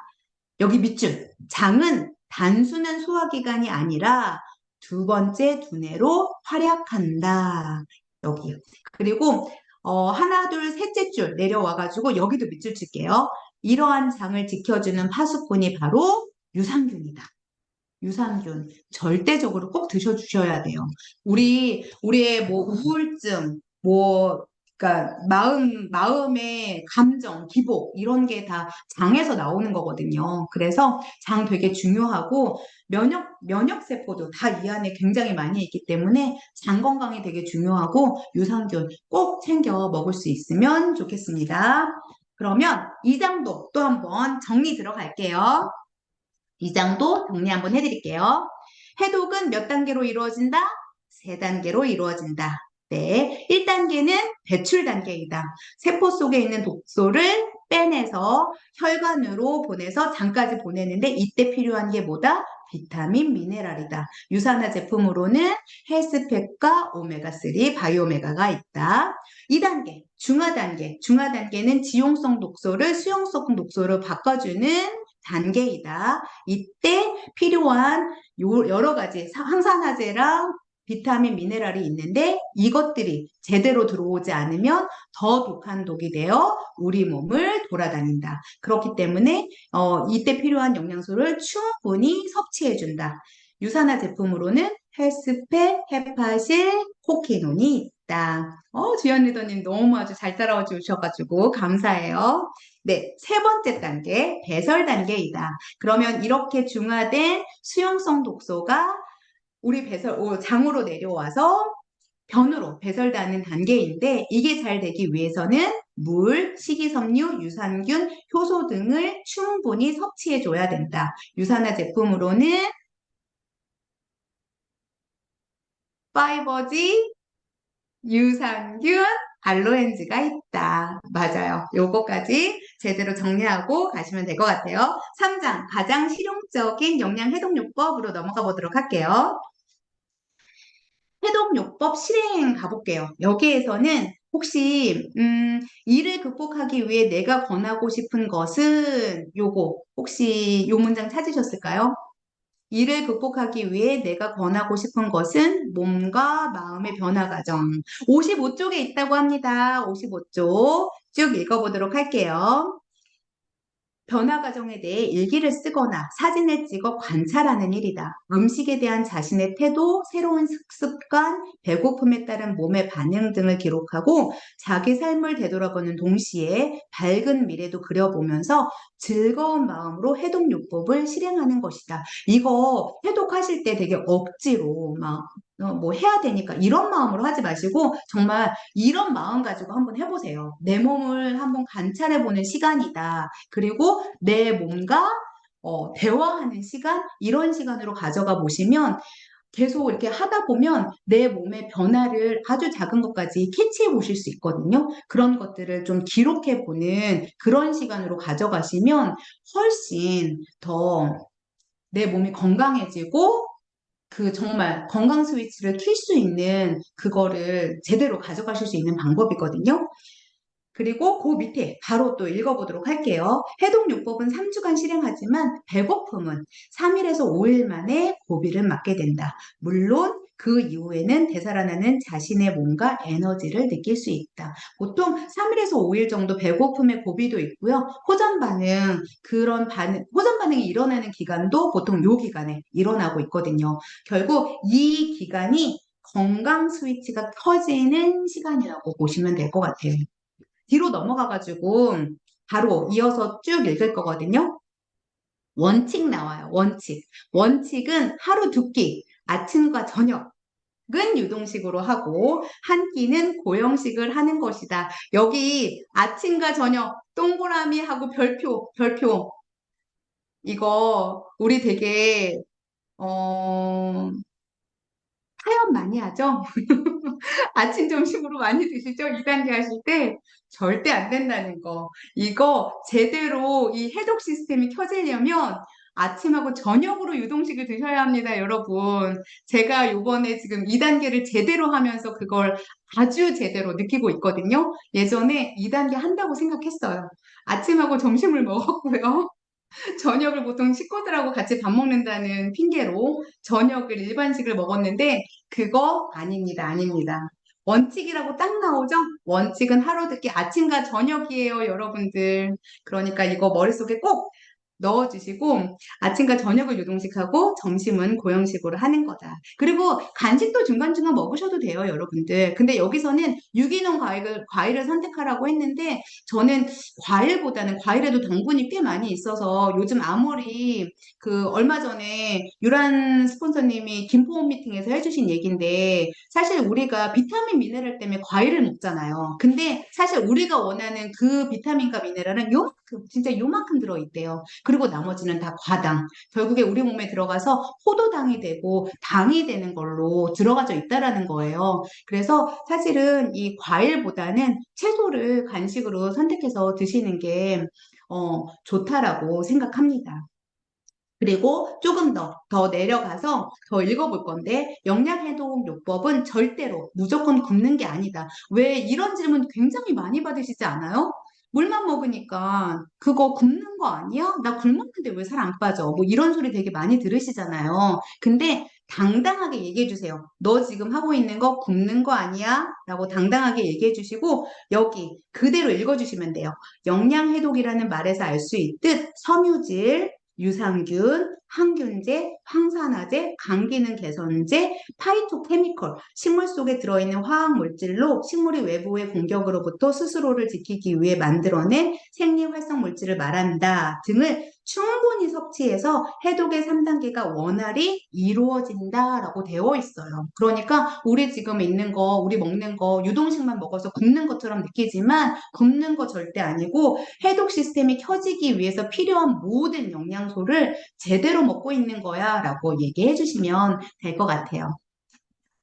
여기 밑줄. 장은 단순한 소화기관이 아니라 두 번째 두뇌로 활약한다. 여기. 그리고 하나, 둘, 셋째 줄 내려와가지고 여기도 밑줄 칠게요. 이러한 장을 지켜주는 파수꾼이 바로 유산균이다. 유산균 절대적으로 꼭 드셔주셔야 돼요. 우리의 뭐 우울증, 그러니까 마음의 감정, 기복 이런 게 다 장에서 나오는 거거든요. 그래서 장 되게 중요하고 면역 세포도 다 이 안에 굉장히 많이 있기 때문에 장 건강이 되게 중요하고 유산균 꼭 챙겨 먹을 수 있으면 좋겠습니다. 그러면 이 장도 또 한번 정리 들어갈게요. 이 장도 정리 한번 해드릴게요. 해독은 몇 단계로 이루어진다? 세 단계로 이루어진다. 네, 1단계는 배출 단계이다. 세포 속에 있는 독소를 빼내서 혈관으로 보내서 장까지 보내는데 이때 필요한 게 뭐다? 비타민, 미네랄이다. 유산화 제품으로는 헬스팩과 오메가3, 바이오메가가 있다. 2단계, 중화 단계. 중화 단계는 지용성 독소를 수용성 독소로 바꿔주는 단계이다. 이때 필요한 여러 가지 항산화제랑 비타민, 미네랄이 있는데 이것들이 제대로 들어오지 않으면 더 독한 독이 되어 우리 몸을 돌아다닌다. 그렇기 때문에 이때 필요한 영양소를 충분히 섭취해준다. 유산화 제품으로는 헬스팩, 헤파실, 코키논이 있다. 주연 리더님 너무 아주 잘 따라와 주셔가지고 감사해요. 네, 세 번째 단계, 배설 단계이다. 그러면 이렇게 중화된 수용성 독소가 우리 장으로 내려와서 변으로 배설되는 단계인데 이게 잘 되기 위해서는 물, 식이섬유, 유산균, 효소 등을 충분히 섭취해줘야 된다. 유산화 제품으로는 파이버지, 유산균, 알로엔즈가 있다. 맞아요. 요거까지 제대로 정리하고 가시면 될 것 같아요. 3장, 가장 실용적인 영양 해독요법으로 넘어가 보도록 할게요. 해독요법 실행 가볼게요. 여기에서는 혹시 이를 극복하기 위해 내가 권하고 싶은 것은 요거 혹시 요 문장 찾으셨을까요? 이를 극복하기 위해 내가 권하고 싶은 것은 몸과 마음의 변화 과정. 55쪽에 있다고 합니다. 55쪽 쭉 읽어보도록 할게요. 변화 과정에 대해 일기를 쓰거나 사진을 찍어 관찰하는 일이다. 음식에 대한 자신의 태도, 새로운 습관, 배고픔에 따른 몸의 반응 등을 기록하고 자기 삶을 되돌아보는 동시에 밝은 미래도 그려보면서 즐거운 마음으로 해독요법을 실행하는 것이다. 이거 해독하실 때 되게 억지로 뭐 해야 되니까 이런 마음으로 하지 마시고 정말 이런 마음 가지고 한번 해보세요. 내 몸을 한번 관찰해보는 시간이다. 그리고 내 몸과 대화하는 시간, 이런 시간으로 가져가 보시면 계속 이렇게 하다 보면 내 몸의 변화를 아주 작은 것까지 캐치해 보실 수 있거든요. 그런 것들을 좀 기록해 보는 그런 시간으로 가져가시면 훨씬 더 내 몸이 건강해지고 정말 건강 스위치를 킬 수 있는 그거를 제대로 가져가실 수 있는 방법이거든요. 그리고 그 밑에 바로 또 읽어보도록 할게요. 해독요법은 3주간 실행하지만 배고픔은 3일에서 5일 만에 고비를 맞게 된다. 물론 그 이후에는 되살아나는 자신의 몸과 에너지를 느낄 수 있다. 보통 3일에서 5일 정도 배고픔의 고비도 있고요. 호전 반응이 일어나는 기간도 보통 요 기간에 일어나고 있거든요. 결국 이 기간이 건강 스위치가 켜지는 시간이라고 보시면 될 것 같아요. 뒤로 넘어가가지고 바로 이어서 쭉 읽을 거거든요. 원칙 나와요. 원칙. 원칙은 하루 2끼, 아침과 저녁은 유동식으로 하고 한 끼는 고형식을 하는 것이다. 여기 아침과 저녁 동그라미 하고 별표. 이거 우리 되게 타협 많이 하죠? 아침, 점심으로 많이 드시죠? 2단계 하실 때 절대 안 된다는 거. 이거 제대로 이 해독 시스템이 켜지려면 아침하고 저녁으로 유동식을 드셔야 합니다, 여러분. 제가 요번에 지금 2단계를 제대로 하면서 그걸 아주 제대로 느끼고 있거든요. 예전에 2단계 한다고 생각했어요. 아침하고 점심을 먹었고요. 저녁을 보통 식구들하고 같이 밥 먹는다는 핑계로 저녁을 일반식을 먹었는데 그거 아닙니다. 아닙니다. 원칙이라고 딱 나오죠? 원칙은 하루 듣기 아침과 저녁이에요, 여러분들. 그러니까 이거 머릿속에 꼭 넣어주시고 아침과 저녁을 유동식하고 점심은 고형식으로 하는 거다. 그리고 간식도 중간중간 먹으셔도 돼요, 여러분들. 근데 여기서는 유기농 과일을 선택하라고 했는데 저는 과일보다는 과일에도 당분이 꽤 많이 있어서 요즘 아무리 그 얼마 전에 유란 스폰서님이 김포홈 미팅에서 해주신 얘기인데 사실 우리가 비타민 미네랄 때문에 과일을 먹잖아요. 근데 사실 우리가 원하는 그 비타민과 미네랄은 요만큼 진짜 요만큼 들어있대요. 그리고 나머지는 다 과당. 결국에 우리 몸에 들어가서 포도당이 되고 당이 되는 걸로 들어가져 있다라는 거예요. 그래서 사실은 이 과일보다는 채소를 간식으로 선택해서 드시는 게 좋다라고 생각합니다. 그리고 조금 더 내려가서 더 읽어볼 건데, 영양해독요법은 절대로 무조건 굶는 게 아니다. 왜 이런 질문 굉장히 많이 받으시지 않아요? 물만 먹으니까 그거 굶는 거 아니야? 나 굶었는데 왜 살 안 빠져? 뭐 이런 소리 되게 많이 들으시잖아요. 근데 당당하게 얘기해 주세요. 너 지금 하고 있는 거 굶는 거 아니야? 라고 당당하게 얘기해 주시고 여기 그대로 읽어 주시면 돼요. 영양해독이라는 말에서 알 수 있듯 섬유질, 유산균, 항균제, 황산화제, 감기능 개선제, 파이토케미컬, 식물 속에 들어있는 화학물질로 식물이 외부의 공격으로부터 스스로를 지키기 위해 만들어낸 생리활성 물질을 말한다 등을 충분히 섭취해서 해독의 3단계가 원활히 이루어진다라고 되어 있어요. 그러니까 우리 지금 있는 거, 우리 먹는 거 유동식만 먹어서 굶는 것처럼 느끼지만 굶는 거 절대 아니고 해독 시스템이 켜지기 위해서 필요한 모든 영양소를 제대로 먹고 있는 거야 라고 얘기해 주시면 될 것 같아요.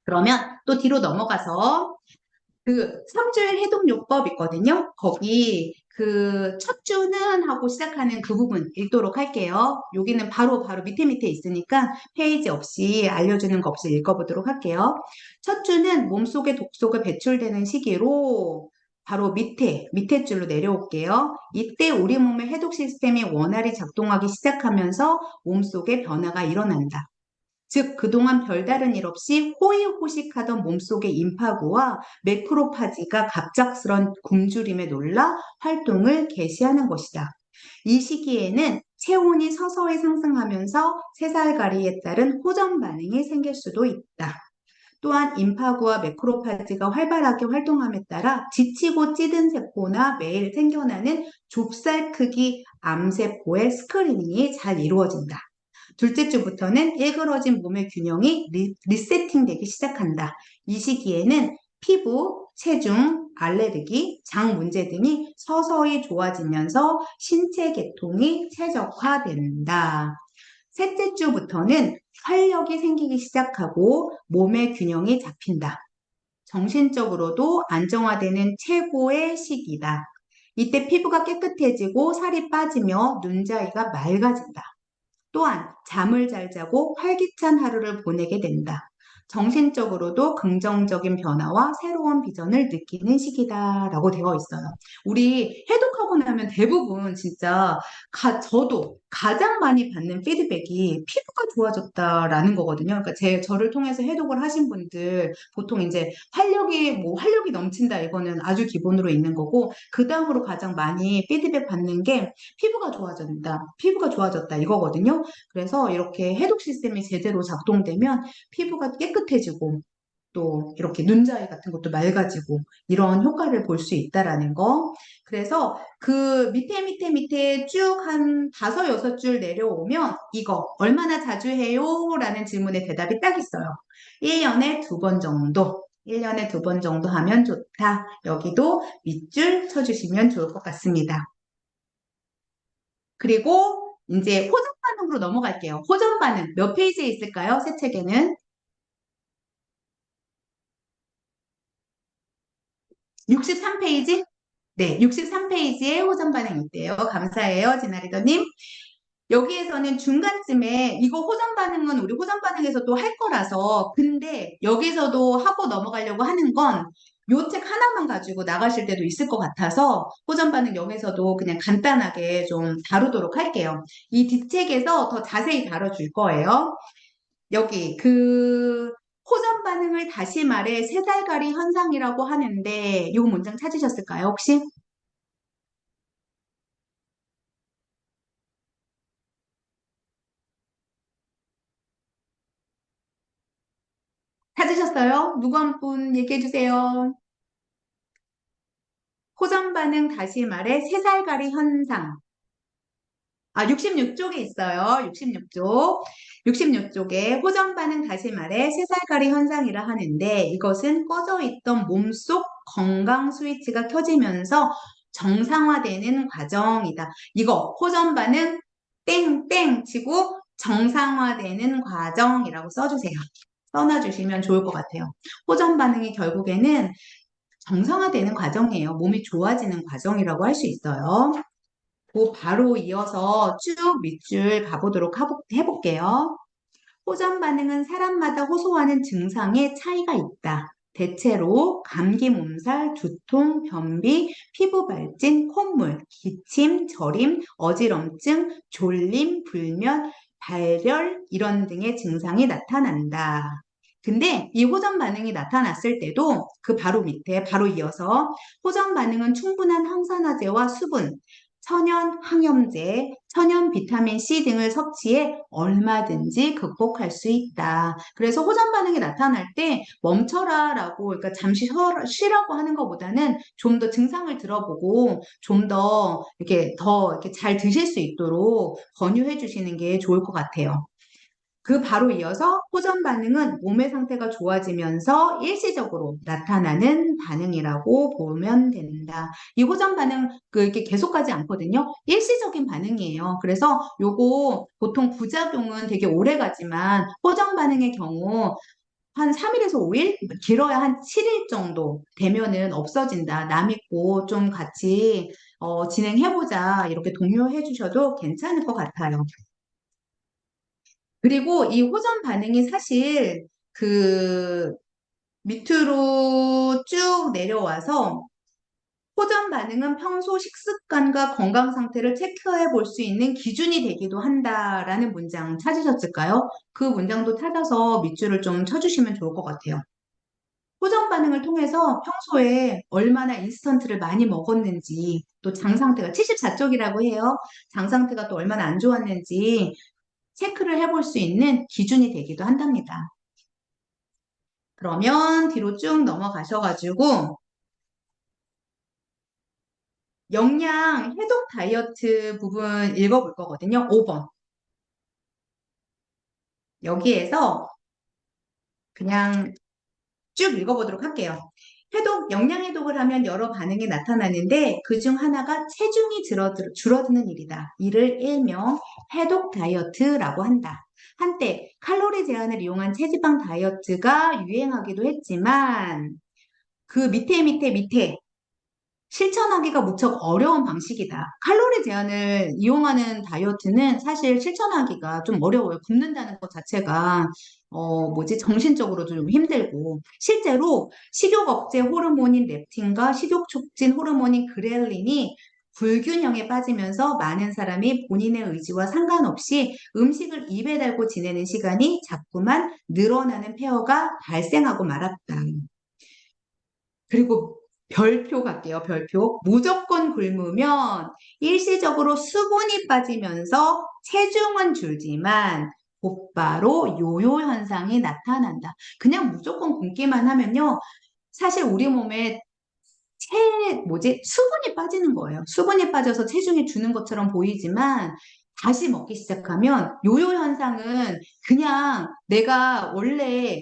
그러면 또 뒤로 넘어가서 그 3주일 해독요법 있거든요. 거기 그 첫 주는 하고 시작하는 그 부분 읽도록 할게요. 여기는 바로 밑에 있으니까 페이지 없이 알려주는 거 없이 읽어보도록 할게요. 첫 주는 몸속에 독소가 배출되는 시기로 바로 밑에 줄로 내려올게요. 이때 우리 몸의 해독 시스템이 원활히 작동하기 시작하면서 몸속에 변화가 일어난다. 즉 그동안 별다른 일 없이 호의호식하던 몸속의 임파구와 매크로파지가 갑작스런 굶주림에 놀라 활동을 개시하는 것이다. 이 시기에는 체온이 서서히 상승하면서 새살가리에 따른 호전 반응이 생길 수도 있다. 또한 임파구와 매크로파지가 활발하게 활동함에 따라 지치고 찌든 세포나 매일 생겨나는 좁쌀 크기 암세포의 스크리닝이 잘 이루어진다. 둘째 주부터는 일그러진 몸의 균형이 리세팅되기 시작한다. 이 시기에는 피부, 체중, 알레르기, 장 문제 등이 서서히 좋아지면서 신체 계통이 최적화된다. 셋째 주부터는 활력이 생기기 시작하고 몸의 균형이 잡힌다. 정신적으로도 안정화되는 최고의 시기다. 이때 피부가 깨끗해지고 살이 빠지며 눈자위가 맑아진다. 또한 잠을 잘 자고 활기찬 하루를 보내게 된다. 정신적으로도 긍정적인 변화와 새로운 비전을 느끼는 시기다라고 되어 있어요. 우리 해독하고 나면 대부분 진짜 저도 가장 많이 받는 피드백이 피부가 좋아졌다라는 거거든요. 그러니까 저를 통해서 해독을 하신 분들 보통 이제 활력이 넘친다 이거는 아주 기본으로 있는 거고 그 다음으로 가장 많이 피드백 받는 게 피부가 좋아졌다 이거거든요. 그래서 이렇게 해독 시스템이 제대로 작동되면 피부가 깨끗해지고 또 이렇게 눈자위 같은 것도 맑아지고 이런 효과를 볼 수 있다라는 거. 그래서 그 밑에 쭉 한 5-6줄 내려오면 이거 얼마나 자주 해요? 라는 질문에 대답이 딱 있어요. 1년에 2번 정도. 1년에 2번 정도 하면 좋다. 여기도 밑줄 쳐주시면 좋을 것 같습니다. 그리고 이제 호전 반응으로 넘어갈게요. 호전 반응 몇 페이지에 있을까요? 새 책에는 63페이지? 네, 63페이지에 호전 반응이 있대요. 감사해요, 진아리더님. 여기에서는 중간쯤에 이거 호전 반응은 우리 호전 반응에서도 할 거라서 근데 여기서도 하고 넘어가려고 하는 건 요 책 하나만 가지고 나가실 때도 있을 것 같아서 호전 반응 0에서도 그냥 간단하게 좀 다루도록 할게요. 이 뒷책에서 더 자세히 다뤄줄 거예요. 여기 호전 반응을 다시 말해 세 달가리 현상이라고 하는데 이 문장 찾으셨을까요, 혹시? 찾으셨어요? 누구 한 분 얘기해 주세요. 호전 반응 다시 말해 세 살가리 현상. 66쪽에 있어요. 66쪽. 66쪽에 호전 반응 다시 말해 세 살가리 현상이라 하는데 이것은 꺼져 있던 몸속 건강 스위치가 켜지면서 정상화되는 과정이다. 이거 호전 반응 땡땡 치고 정상화되는 과정이라고 써주세요. 써놔주시면 좋을 것 같아요. 호전 반응이 결국에는 정상화되는 과정이에요. 몸이 좋아지는 과정이라고 할 수 있어요. 그 바로 이어서 쭉 밑줄 가보도록 해볼게요. 호전 반응은 사람마다 호소하는 증상에 차이가 있다. 대체로 감기 몸살, 두통, 변비, 피부 발진, 콧물, 기침, 저림, 어지럼증, 졸림, 불면, 발열 이런 등의 증상이 나타난다. 근데 이 호전 반응이 나타났을 때도 그 바로 밑에 바로 이어서 호전 반응은 충분한 항산화제와 수분, 천연 항염제, 천연 비타민 C 등을 섭취해 얼마든지 극복할 수 있다. 그래서 호전 반응이 나타날 때 멈춰라라고, 그러니까 잠시 쉬라고 하는 것보다는 좀 더 증상을 들어보고 좀 더 이렇게 잘 드실 수 있도록 권유해 주시는 게 좋을 것 같아요. 그 바로 이어서 호전 반응은 몸의 상태가 좋아지면서 일시적으로 나타나는 반응이라고 보면 된다. 이 호전 반응 이렇게 계속 가지 않거든요. 일시적인 반응이에요. 그래서 요거 보통 부작용은 되게 오래 가지만 호전 반응의 경우 한 3일에서 5일? 길어야 한 7일 정도 되면은 없어진다. 남 있고 좀 같이 진행해보자. 이렇게 독려해 주셔도 괜찮을 것 같아요. 그리고 이 호전 반응이 사실 그 밑으로 쭉 내려와서 호전 반응은 평소 식습관과 건강 상태를 체크해 볼 수 있는 기준이 되기도 한다라는 문장 찾으셨을까요? 그 문장도 찾아서 밑줄을 좀 쳐주시면 좋을 것 같아요. 호전 반응을 통해서 평소에 얼마나 인스턴트를 많이 먹었는지, 또 장 상태가 74쪽이라고 해요. 장 상태가 또 얼마나 안 좋았는지 체크를 해볼 수 있는 기준이 되기도 한답니다. 그러면 뒤로 쭉 넘어가셔가지고 영양 해독 다이어트 부분 읽어볼 거거든요. 5번. 여기에서 그냥 쭉 읽어보도록 할게요. 영양 해독을 하면 여러 반응이 나타나는데 그중 하나가 체중이 줄어드는 일이다. 이를 일명 해독 다이어트라고 한다. 한때 칼로리 제한을 이용한 체지방 다이어트가 유행하기도 했지만 그 밑에 실천하기가 무척 어려운 방식이다. 칼로리 제한을 이용하는 다이어트는 사실 실천하기가 좀 어려워요. 굶는다는 것 자체가, 정신적으로도 좀 힘들고. 실제로 식욕 억제 호르몬인 렙틴과 식욕 촉진 호르몬인 그렐린이 불균형에 빠지면서 많은 사람이 본인의 의지와 상관없이 음식을 입에 달고 지내는 시간이 자꾸만 늘어나는 폐허가 발생하고 말았다. 그리고 별표 갈게요, 별표. 무조건 굶으면 일시적으로 수분이 빠지면서 체중은 줄지만 곧바로 요요 현상이 나타난다. 그냥 무조건 굶기만 하면요. 사실 우리 몸에 수분이 빠지는 거예요. 수분이 빠져서 체중이 주는 것처럼 보이지만 다시 먹기 시작하면 요요 현상은 그냥 내가 원래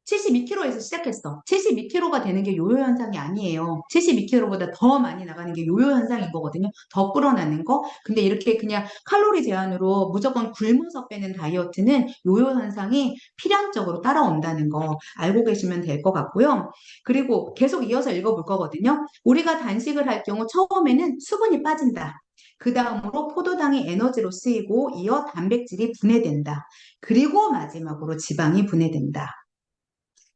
72kg에서 시작했어. 72kg가 되는 게 요요 현상이 아니에요. 72kg보다 더 많이 나가는 게 요요 현상인 거거든요. 더 불어나는 거. 근데 이렇게 그냥 칼로리 제한으로 무조건 굶어서 빼는 다이어트는 요요 현상이 필연적으로 따라온다는 거 알고 계시면 될 것 같고요. 그리고 계속 이어서 읽어볼 거거든요. 우리가 단식을 할 경우 처음에는 수분이 빠진다. 그 다음으로 포도당이 에너지로 쓰이고 이어 단백질이 분해된다. 그리고 마지막으로 지방이 분해된다.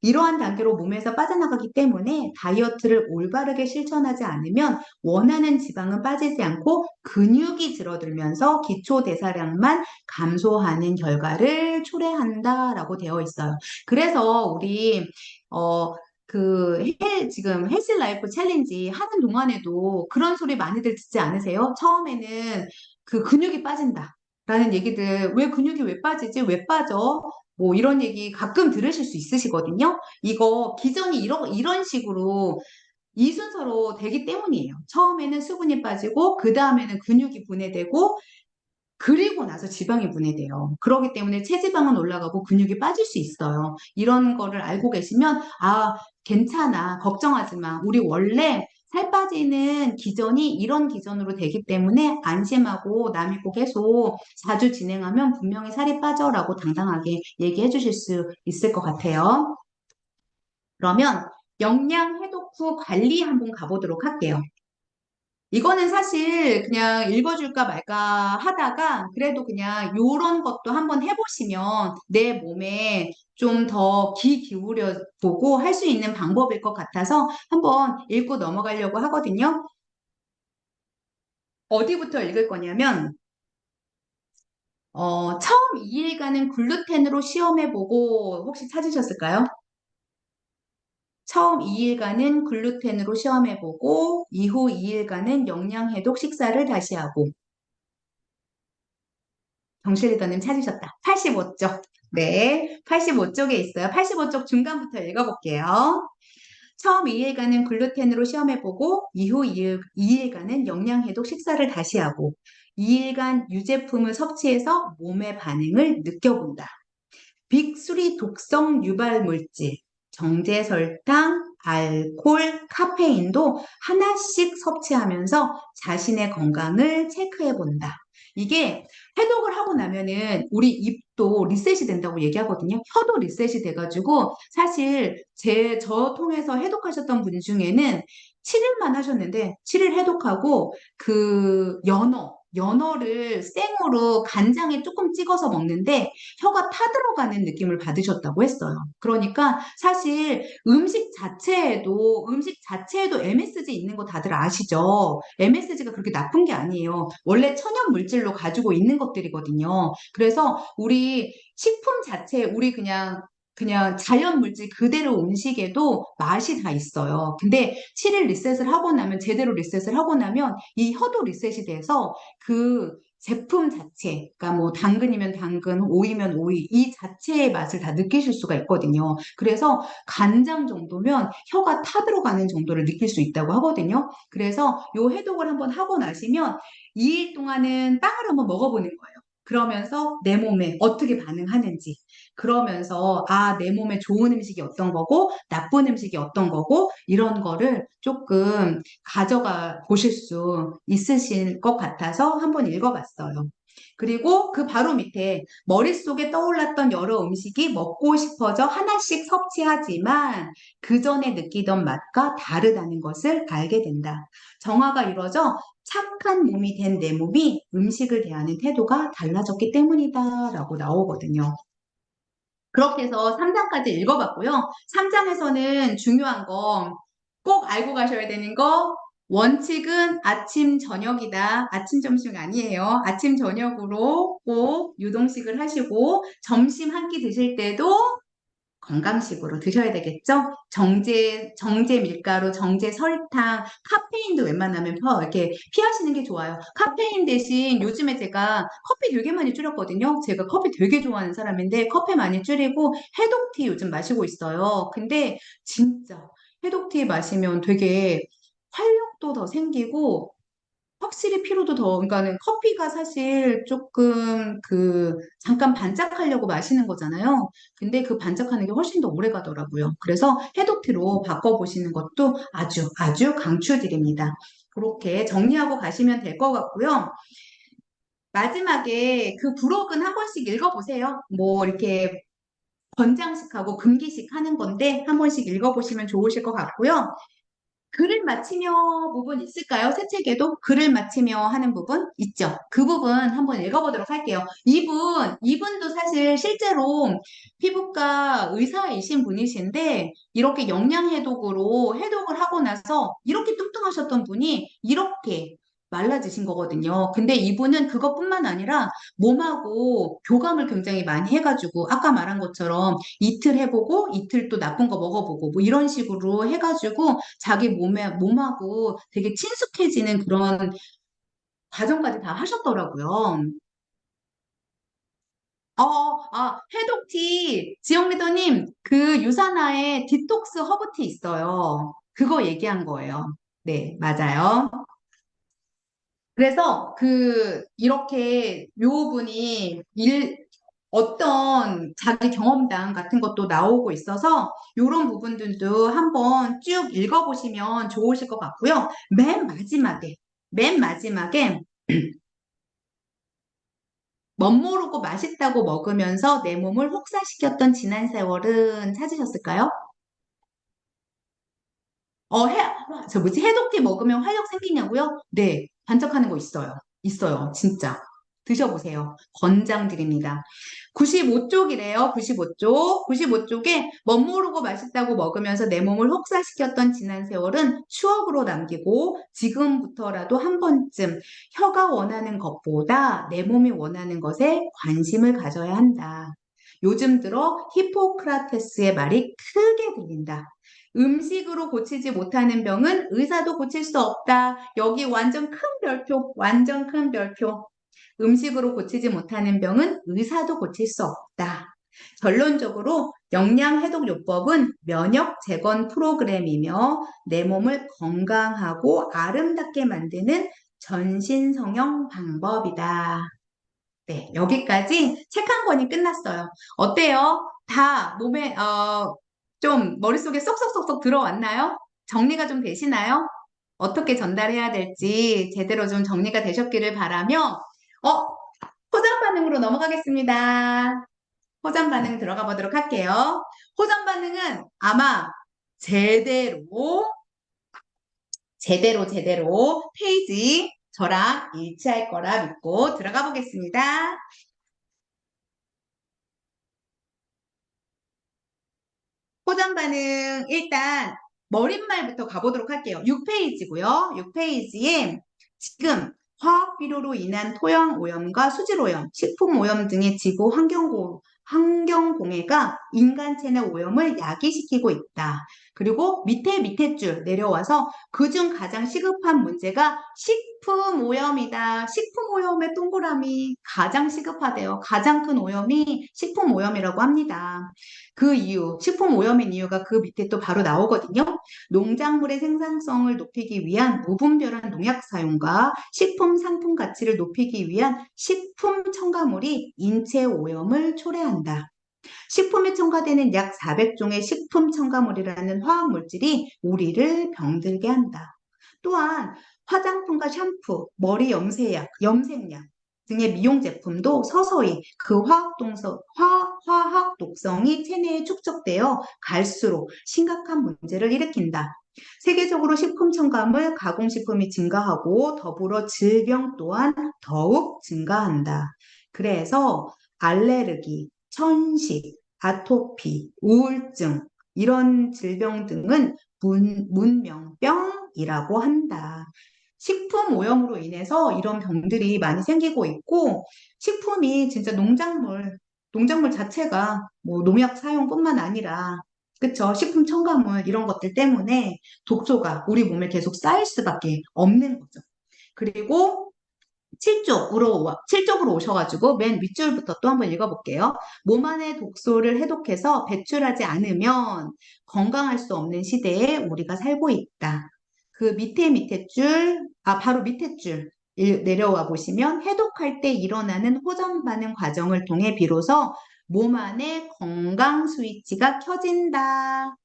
이러한 단계로 몸에서 빠져나가기 때문에 다이어트를 올바르게 실천하지 않으면 원하는 지방은 빠지지 않고 근육이 줄어들면서 기초 대사량만 감소하는 결과를 초래한다라고 되어 있어요. 그래서 우리 지금 헬스 라이프 챌린지 하는 동안에도 그런 소리 많이들 듣지 않으세요? 처음에는 그 근육이 빠진다. 라는 얘기들, 왜 근육이 왜 빠지지? 왜 빠져? 뭐 이런 얘기 가끔 들으실 수 있으시거든요. 이거 기전이 이런 식으로 이 순서로 되기 때문이에요. 처음에는 수분이 빠지고, 그 다음에는 근육이 분해되고, 그리고 나서 지방이 분해돼요. 그렇기 때문에 체지방은 올라가고 근육이 빠질 수 있어요. 이런 거를 알고 계시면, 아, 괜찮아. 걱정하지 마. 우리 원래 살 빠지는 기전이 이런 기전으로 되기 때문에 안심하고 남 믿고 계속 자주 진행하면 분명히 살이 빠져라고 당당하게 얘기해 주실 수 있을 것 같아요. 그러면 영양 해독 후 관리 한번 가보도록 할게요. 이거는 사실 그냥 읽어줄까 말까 하다가 그래도 그냥 요런 것도 한번 해보시면 내 몸에 좀 더 귀 기울여 보고 할 수 있는 방법일 것 같아서 한번 읽고 넘어가려고 하거든요. 어디부터 읽을 거냐면 처음 2일간은 글루텐으로 시험해보고 혹시 찾으셨을까요? 처음 2일간은 글루텐으로 시험해보고 이후 2일간은 영양해독 식사를 다시 하고 정실리더님 찾으셨다. 85쪽. 네, 85쪽에 있어요. 85쪽 중간부터 읽어볼게요. 처음 2일간은 글루텐으로 시험해보고 이후 2일간은 영양해독 식사를 다시 하고 2일간 유제품을 섭취해서 몸의 반응을 느껴본다. 빅3 독성 유발 물질, 정제 설탕, 알코올, 카페인도 하나씩 섭취하면서 자신의 건강을 체크해 본다. 이게 해독을 하고 나면은 우리 입도 리셋이 된다고 얘기하거든요. 혀도 리셋이 돼가지고 사실 저 통해서 해독하셨던 분 중에는 7일만 하셨는데 7일 해독하고 그 연어를 생으로 간장에 조금 찍어서 먹는데 혀가 타들어가는 느낌을 받으셨다고 했어요. 그러니까 사실 음식 자체에도 MSG 있는 거 다들 아시죠? MSG가 그렇게 나쁜 게 아니에요. 원래 천연 물질로 가지고 있는 것들이거든요. 그래서 우리 식품 자체에 우리 그냥 자연 물질 그대로 음식에도 맛이 다 있어요. 근데 7일 리셋을 하고 나면 제대로 리셋을 하고 나면 이 혀도 리셋이 돼서 그 제품 자체, 그러니까 뭐 당근이면 당근, 오이면 오이, 이 자체의 맛을 다 느끼실 수가 있거든요. 그래서 간장 정도면 혀가 타들어가는 정도를 느낄 수 있다고 하거든요. 그래서 요 해독을 한번 하고 나시면 2일 동안은 빵을 한번 먹어보는 거예요. 그러면서 내 몸에 어떻게 반응하는지. 그러면서 내 몸에 좋은 음식이 어떤 거고 나쁜 음식이 어떤 거고 이런 거를 조금 가져가 보실 수 있으실 것 같아서 한번 읽어봤어요. 그리고 그 바로 밑에 머릿속에 떠올랐던 여러 음식이 먹고 싶어져 하나씩 섭취하지만 그 전에 느끼던 맛과 다르다는 것을 알게 된다. 정화가 이루어져 착한 몸이 된 내 몸이 음식을 대하는 태도가 달라졌기 때문이다라고 나오거든요. 그렇게 해서 3장까지 읽어봤고요. 3장에서는 중요한 거, 꼭 알고 가셔야 되는 거, 원칙은 아침, 저녁이다. 아침, 점심이 아니에요. 아침, 저녁으로 꼭 유동식을 하시고, 점심 한 끼 드실 때도 건강식으로 드셔야 되겠죠? 정제 밀가루, 정제 설탕, 카페인도 웬만하면 이렇게 피하시는 게 좋아요. 카페인 대신 요즘에 제가 커피 되게 많이 줄였거든요. 제가 커피 되게 좋아하는 사람인데 커피 많이 줄이고 해독티 요즘 마시고 있어요. 근데 진짜 해독티 마시면 되게 활력도 더 생기고 확실히 피로도 더, 그러니까는 커피가 사실 조금 잠깐 반짝하려고 마시는 거잖아요. 근데 그 반짝하는 게 훨씬 더 오래 가더라고요. 그래서 해독티로 바꿔보시는 것도 아주, 아주 강추드립니다. 그렇게 정리하고 가시면 될 것 같고요. 마지막에 그 부록은 한 번씩 읽어보세요. 뭐, 이렇게 권장식 하고 금기식 하는 건데 한 번씩 읽어보시면 좋으실 것 같고요. 글을 맞히며 부분 있을까요? 새 책에도 글을 맞히며 하는 부분 있죠. 그 부분 한번 읽어보도록 할게요. 이분도 사실 실제로 피부과 의사이신 분이신데 이렇게 영양해독으로 해독을 하고 나서 이렇게 뚱뚱하셨던 분이 이렇게 말라지신 거거든요. 근데 이분은 그것뿐만 아니라 몸하고 교감을 굉장히 많이 해가지고 아까 말한 것처럼 이틀 해보고 이틀 또 나쁜 거 먹어보고 뭐 이런 식으로 해가지고 자기 몸하고 되게 친숙해지는 그런 과정까지 다 하셨더라고요. 해독티, 지영리더님, 그 유사나의 디톡스 허브티 있어요. 그거 얘기한 거예요. 네, 맞아요. 그래서 이렇게 묘분이 어떤 자기 경험담 같은 것도 나오고 있어서 이런 부분들도 한번 쭉 읽어보시면 좋으실 것 같고요. 맨 마지막에 멋모르고 맛있다고 먹으면서 내 몸을 혹사시켰던 지난 세월은 찾으셨을까요? 해독티 먹으면 활력 생기냐고요? 네, 반짝하는 거 있어요. 있어요, 진짜. 드셔보세요. 권장드립니다. 95쪽이래요, 95쪽. 95쪽에 멋모르고 맛있다고 먹으면서 내 몸을 혹사시켰던 지난 세월은 추억으로 남기고 지금부터라도 한 번쯤 혀가 원하는 것보다 내 몸이 원하는 것에 관심을 가져야 한다. 요즘 들어 히포크라테스의 말이 크게 들린다. 음식으로 고치지 못하는 병은 의사도 고칠 수 없다. 여기 완전 큰 별표, 완전 큰 별표. 음식으로 고치지 못하는 병은 의사도 고칠 수 없다. 결론적으로 영양해독요법은 면역 재건 프로그램이며 내 몸을 건강하고 아름답게 만드는 전신성형 방법이다. 네, 여기까지 책 한 권이 끝났어요. 어때요? 다 몸에, 좀 머릿속에 쏙쏙쏙쏙 들어왔나요? 정리가 좀 되시나요? 어떻게 전달해야 될지 제대로 좀 정리가 되셨기를 바라며, 어, 포장 반응으로 넘어가겠습니다. 포장 반응 들어가 보도록 할게요. 포장 반응은 아마 제대로, 제대로 페이지 저랑 일치할 거라 믿고 들어가 보겠습니다. 포장 반응 일단 머릿말부터 가보도록 할게요. 6페이지고요. 6페이지에 지금 화학 비료로 인한 토양 오염과 수질 오염, 식품 오염 등의 지구 환경 공해가 인간 체내 오염을 야기시키고 있다. 그리고 밑에 줄 내려와서 그중 가장 시급한 문제가 식품 오염이다. 식품 오염의 동그라미 가장 시급하대요. 가장 큰 오염이 식품 오염이라고 합니다. 그 이유, 식품 오염인 이유가 그 밑에 또 바로 나오거든요. 농작물의 생산성을 높이기 위한 무분별한 농약 사용과 식품 상품 가치를 높이기 위한 식품 첨가물이 인체 오염을 초래한다. 식품에 첨가되는 약 400종의 식품 첨가물이라는 화학 물질이 우리를 병들게 한다. 또한 화장품과 샴푸, 머리 염색약 등의 미용 제품도 서서히 그 화학 독성이 체내에 축적되어 갈수록 심각한 문제를 일으킨다. 세계적으로 식품 첨가물, 가공식품이 증가하고 더불어 질병 또한 더욱 증가한다. 그래서 알레르기, 천식, 아토피, 우울증 이런 질병 등은 문명병이라고 한다. 식품 오염으로 인해서 이런 병들이 많이 생기고 있고 식품이 진짜 농작물 자체가 뭐 농약 사용뿐만 아니라 그쵸? 식품 첨가물 이런 것들 때문에 독소가 우리 몸에 계속 쌓일 수밖에 없는 거죠. 그리고 7쪽으로 오셔가지고 맨 윗줄부터 또 한번 읽어볼게요. 몸 안의 독소를 해독해서 배출하지 않으면 건강할 수 없는 시대에 우리가 살고 있다. 그 밑에 줄, 바로 밑에 줄 내려와 보시면 해독할 때 일어나는 호전 반응 과정을 통해 비로소 몸 안에 건강 스위치가 켜진다.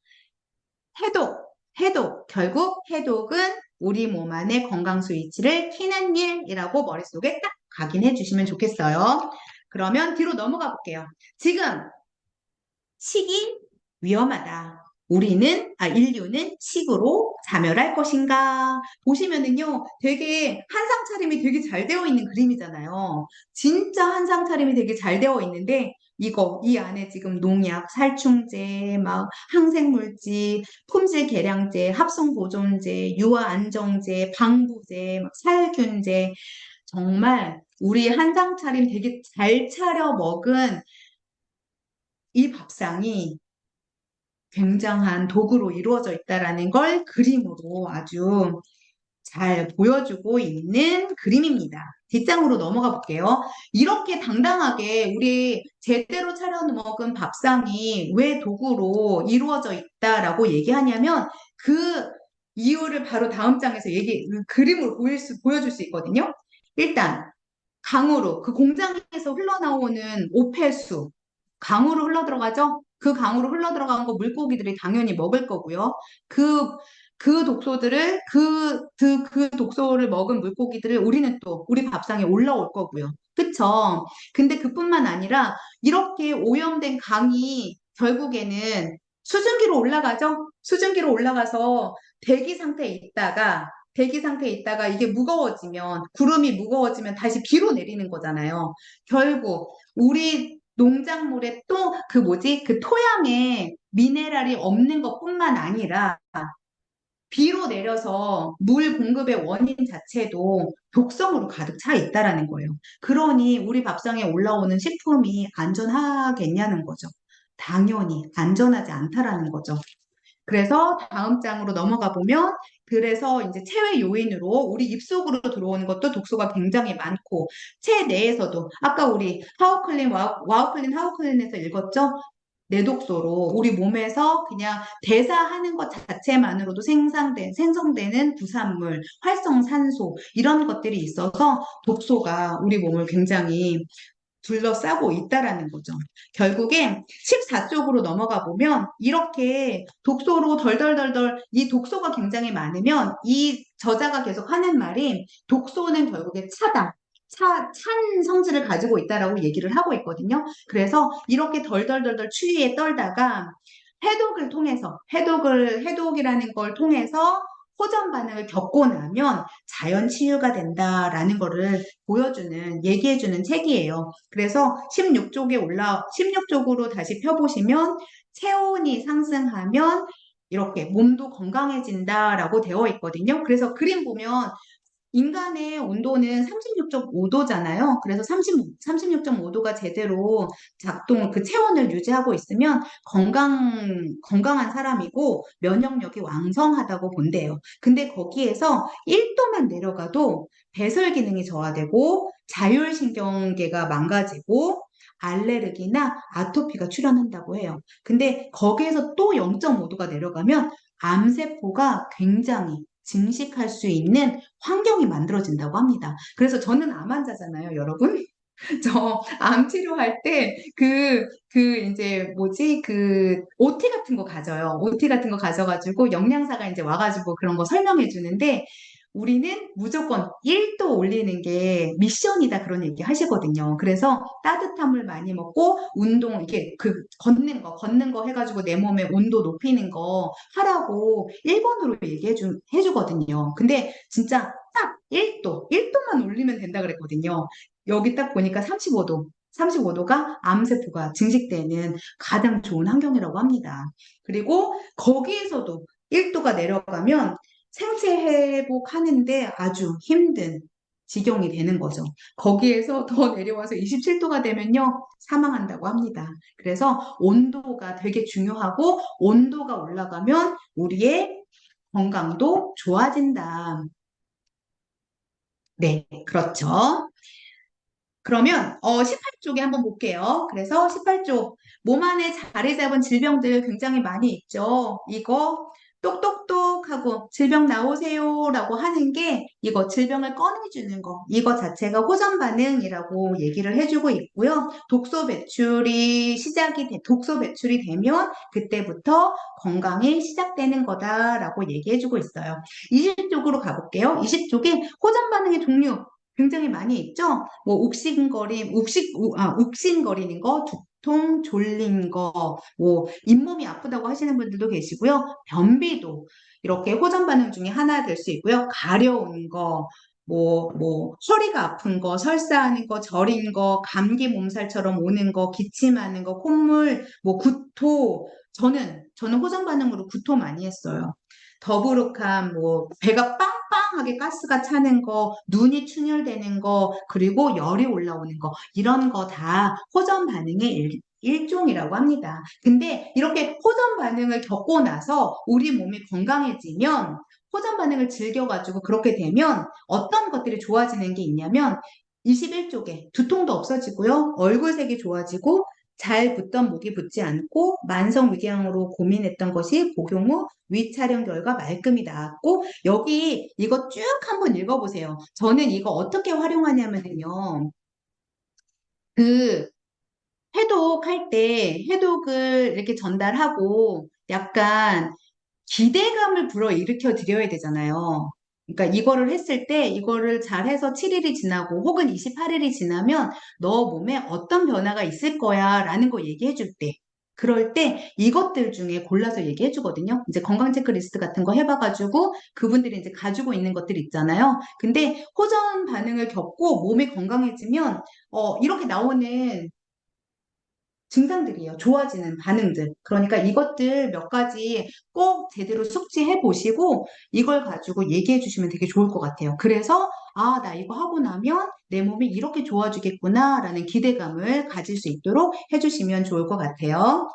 결국 해독은 우리 몸 안의 건강 스위치를 켜는 일이라고 머릿속에 딱 각인해 주시면 좋겠어요. 그러면 뒤로 넘어가 볼게요. 지금 식이 위험하다. 인류는 식으로 자멸할 것인가? 보시면은요, 되게 한상 차림이 되게 잘 되어 있는 그림이잖아요. 진짜 한상 차림이 되게 잘 되어 있는데, 이 안에 지금 농약, 살충제, 막 항생물질, 품질 개량제, 합성 보존제, 유아 안정제, 방부제, 막 살균제, 정말 우리 한상 차림 되게 잘 차려 먹은 이 밥상이 굉장한 도구로 이루어져 있다라는 걸 그림으로 아주 잘 보여주고 있는 그림입니다. 뒷장으로 넘어가 볼게요. 이렇게 당당하게 우리 제대로 차려 먹은 밥상이 왜 도구로 이루어져 있다라고 얘기하냐면 그 이유를 바로 다음 장에서 그림으로 보여줄 수 있거든요. 일단 강으로 그 공장에서 흘러나오는 오폐수 강으로 흘러들어가죠. 그 강으로 흘러들어간 거 물고기들이 당연히 먹을 거고요. 그, 그 독소를 먹은 물고기들을 우리는 또 우리 밥상에 올라올 거고요. 그쵸? 근데 그뿐만 아니라 이렇게 오염된 강이 결국에는 수증기로 올라가죠? 수증기로 올라가서 대기 상태에 있다가 이게 무거워지면, 구름이 무거워지면 다시 비로 내리는 거잖아요. 결국, 우리 농작물에 또 그 토양에 미네랄이 없는 것뿐만 아니라 비로 내려서 물 공급의 원인 자체도 독성으로 가득 차 있다라는 거예요. 그러니 우리 밥상에 올라오는 식품이 안전하겠냐는 거죠. 당연히 안전하지 않다라는 거죠. 그래서 다음 장으로 넘어가 보면 그래서 이제 체외 요인으로 우리 입속으로 들어오는 것도 독소가 굉장히 많고 체내에서도 아까 우리 하우클린에서 읽었죠? 내독소로 우리 몸에서 그냥 대사하는 것 자체만으로도 생성되는 부산물, 활성산소 이런 것들이 있어서 독소가 우리 몸을 굉장히 둘러싸고 있다라는 거죠. 결국에 14쪽으로 넘어가 보면 이렇게 독소로 덜덜덜덜 이 독소가 굉장히 많으면 이 저자가 계속 하는 말이 독소는 결국에 찬 성질을 가지고 있다라고 얘기를 하고 있거든요. 그래서 이렇게 덜덜덜덜 추위에 떨다가 해독이라는 걸 통해서 호전 반응을 겪고 나면 자연 치유가 된다라는 거를 얘기해주는 책이에요. 그래서 16쪽으로 다시 펴보시면 체온이 상승하면 이렇게 몸도 건강해진다라고 되어 있거든요. 그래서 그림 보면 인간의 온도는 36.5도잖아요. 그래서 36.5도가 제대로 그 체온을 유지하고 있으면 건강한 사람이고 면역력이 왕성하다고 본대요. 근데 거기에서 1도만 내려가도 배설 기능이 저하되고 자율신경계가 망가지고 알레르기나 아토피가 출현한다고 해요. 근데 거기에서 또 0.5도가 내려가면 암세포가 굉장히 증식할 수 있는 환경이 만들어진다고 합니다. 그래서 저는 암 환자잖아요, 여러분. 저 암 치료할 때 이제 OT 같은 거 가져요. OT 같은 거 가져가지고 영양사가 이제 와가지고 그런 거 설명해 주는데 우리는 무조건 1도 올리는 게 미션이다 그런 얘기 하시거든요. 그래서 따뜻한 물 많이 먹고 이게 걷는 거 해가지고 내 몸의 온도 높이는 거 하라고 1번으로 해주거든요. 근데 진짜 딱 1도만 올리면 된다 그랬거든요. 여기 딱 보니까 35도가 암세포가 증식되는 가장 좋은 환경이라고 합니다. 그리고 거기에서도 1도가 내려가면 생체 회복하는데 아주 힘든 지경이 되는 거죠. 거기에서 더 내려와서 27도가 되면요, 사망한다고 합니다. 그래서 온도가 되게 중요하고 온도가 올라가면 우리의 건강도 좋아진다. 네, 그렇죠. 그러면 18쪽에 한번 볼게요. 그래서 18쪽 몸 안에 자리 잡은 질병들 굉장히 많이 있죠. 이거 똑똑똑하고 질병 나오세요라고 하는 게 이거 질병을 꺼내주는 거 이거 자체가 호전 반응이라고 얘기를 해주고 있고요. 독소 배출이 되면 그때부터 건강이 시작되는 거다라고 얘기해주고 있어요. 20쪽으로 가볼게요. 20쪽에 호전 반응의 종류 굉장히 많이 있죠? 뭐, 욱신거리는 거, 두통, 졸린 거, 뭐, 잇몸이 아프다고 하시는 분들도 계시고요. 변비도 이렇게 호전 반응 중에 하나 될 수 있고요. 가려운 거, 허리가 아픈 거, 설사하는 거, 저린 거, 감기 몸살처럼 오는 거, 기침하는 거, 콧물, 뭐, 구토. 저는 호전 반응으로 구토 많이 했어요. 더부룩함, 뭐, 배가 빵빵하게 가스가 차는 거, 눈이 충혈되는 거, 그리고 열이 올라오는 거, 이런 거 다 호전 반응의 일종이라고 합니다. 근데 이렇게 호전 반응을 겪고 나서 우리 몸이 건강해지면 호전 반응을 즐겨가지고 그렇게 되면 어떤 것들이 좋아지는 게 있냐면 21쪽에 두통도 없어지고요. 얼굴색이 좋아지고 잘 붓던 목이 붓지 않고 만성 위궤양으로 고민했던 것이 복용 후 위촬영 결과 말끔히 나았고 여기 이거 쭉 한번 읽어보세요. 저는 이거 어떻게 활용하냐면요. 그 해독할 때 해독을 이렇게 전달하고 약간 기대감을 불어일으켜 드려야 되잖아요. 그러니까 이거를 했을 때 이거를 잘해서 7일이 지나고 혹은 28일이 지나면 너 몸에 어떤 변화가 있을 거야 라는 거 얘기해 줄 때. 그럴 때 이것들 중에 골라서 얘기해 주거든요. 이제 건강 체크리스트 같은 거 해봐가지고 그분들이 이제 가지고 있는 것들 있잖아요. 근데 호전 반응을 겪고 몸이 건강해지면 이렇게 나오는 증상들이에요. 좋아지는 반응들. 그러니까 이것들 몇 가지 꼭 제대로 숙지해 보시고 이걸 가지고 얘기해 주시면 되게 좋을 것 같아요. 그래서 나 이거 하고 나면 내 몸이 이렇게 좋아지겠구나라는 기대감을 가질 수 있도록 해주시면 좋을 것 같아요.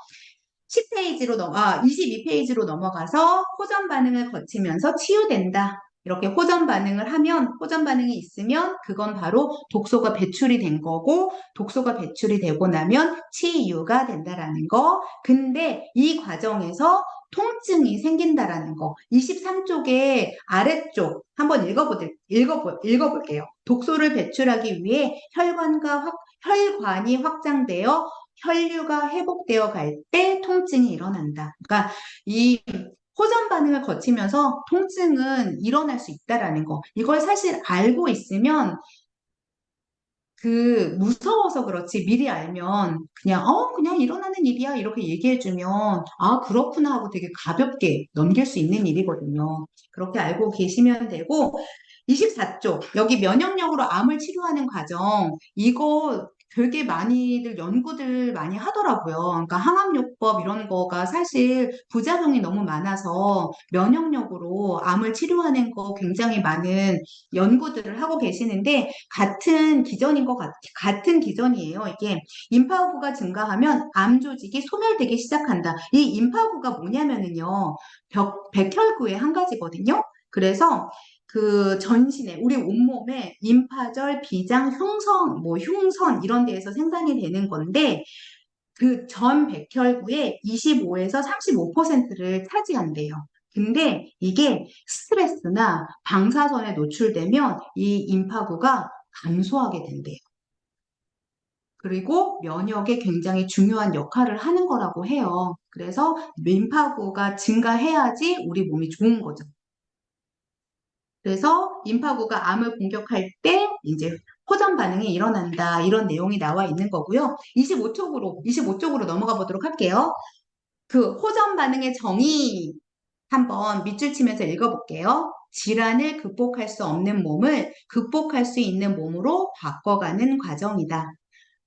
22페이지로 넘어가서 호전 반응을 거치면서 치유된다. 이렇게 호전 반응을 하면, 호전 반응이 있으면 그건 바로 독소가 배출이 된 거고, 독소가 배출이 되고 나면 치유가 된다라는 거. 근데 이 과정에서 통증이 생긴다라는 거. 23쪽의 아래쪽 한번 읽어볼게요. 독소를 배출하기 위해 혈관이 확장되어 혈류가 회복되어 갈 때 통증이 일어난다. 그러니까 이 호전 반응을 거치면서 통증은 일어날 수 있다라는 거. 이걸 사실 알고 있으면 무서워서 그렇지 미리 알면 그냥 일어나는 일이야 이렇게 얘기해주면 그렇구나 하고 되게 가볍게 넘길 수 있는 일이거든요. 그렇게 알고 계시면 되고 24쪽 여기 면역력으로 암을 치료하는 과정 이거 되게 많이들 연구들 많이 하더라고요. 그러니까 항암요법 이런 거가 사실 부작용이 너무 많아서 면역력으로 암을 치료하는 거 굉장히 많은 연구들을 하고 계시는데 같은 기전이에요. 이게 임파우구가 증가하면 암 조직이 소멸되기 시작한다. 이 임파우구가 뭐냐면은요, 백혈구의 한 가지거든요. 그래서 전신에, 우리 온몸에 임파절, 비장, 흉선 이런 데에서 생산이 되는 건데, 전 백혈구의 25에서 35%를 차지한대요. 근데 이게 스트레스나 방사선에 노출되면 이 임파구가 감소하게 된대요. 그리고 면역에 굉장히 중요한 역할을 하는 거라고 해요. 그래서 임파구가 증가해야지 우리 몸이 좋은 거죠. 그래서 임파구가 암을 공격할 때 이제 호전 반응이 일어난다. 이런 내용이 나와 있는 거고요. 25쪽으로 넘어가 보도록 할게요. 호전 반응의 정의 한번 밑줄 치면서 읽어볼게요. 질환을 극복할 수 없는 몸을 극복할 수 있는 몸으로 바꿔가는 과정이다.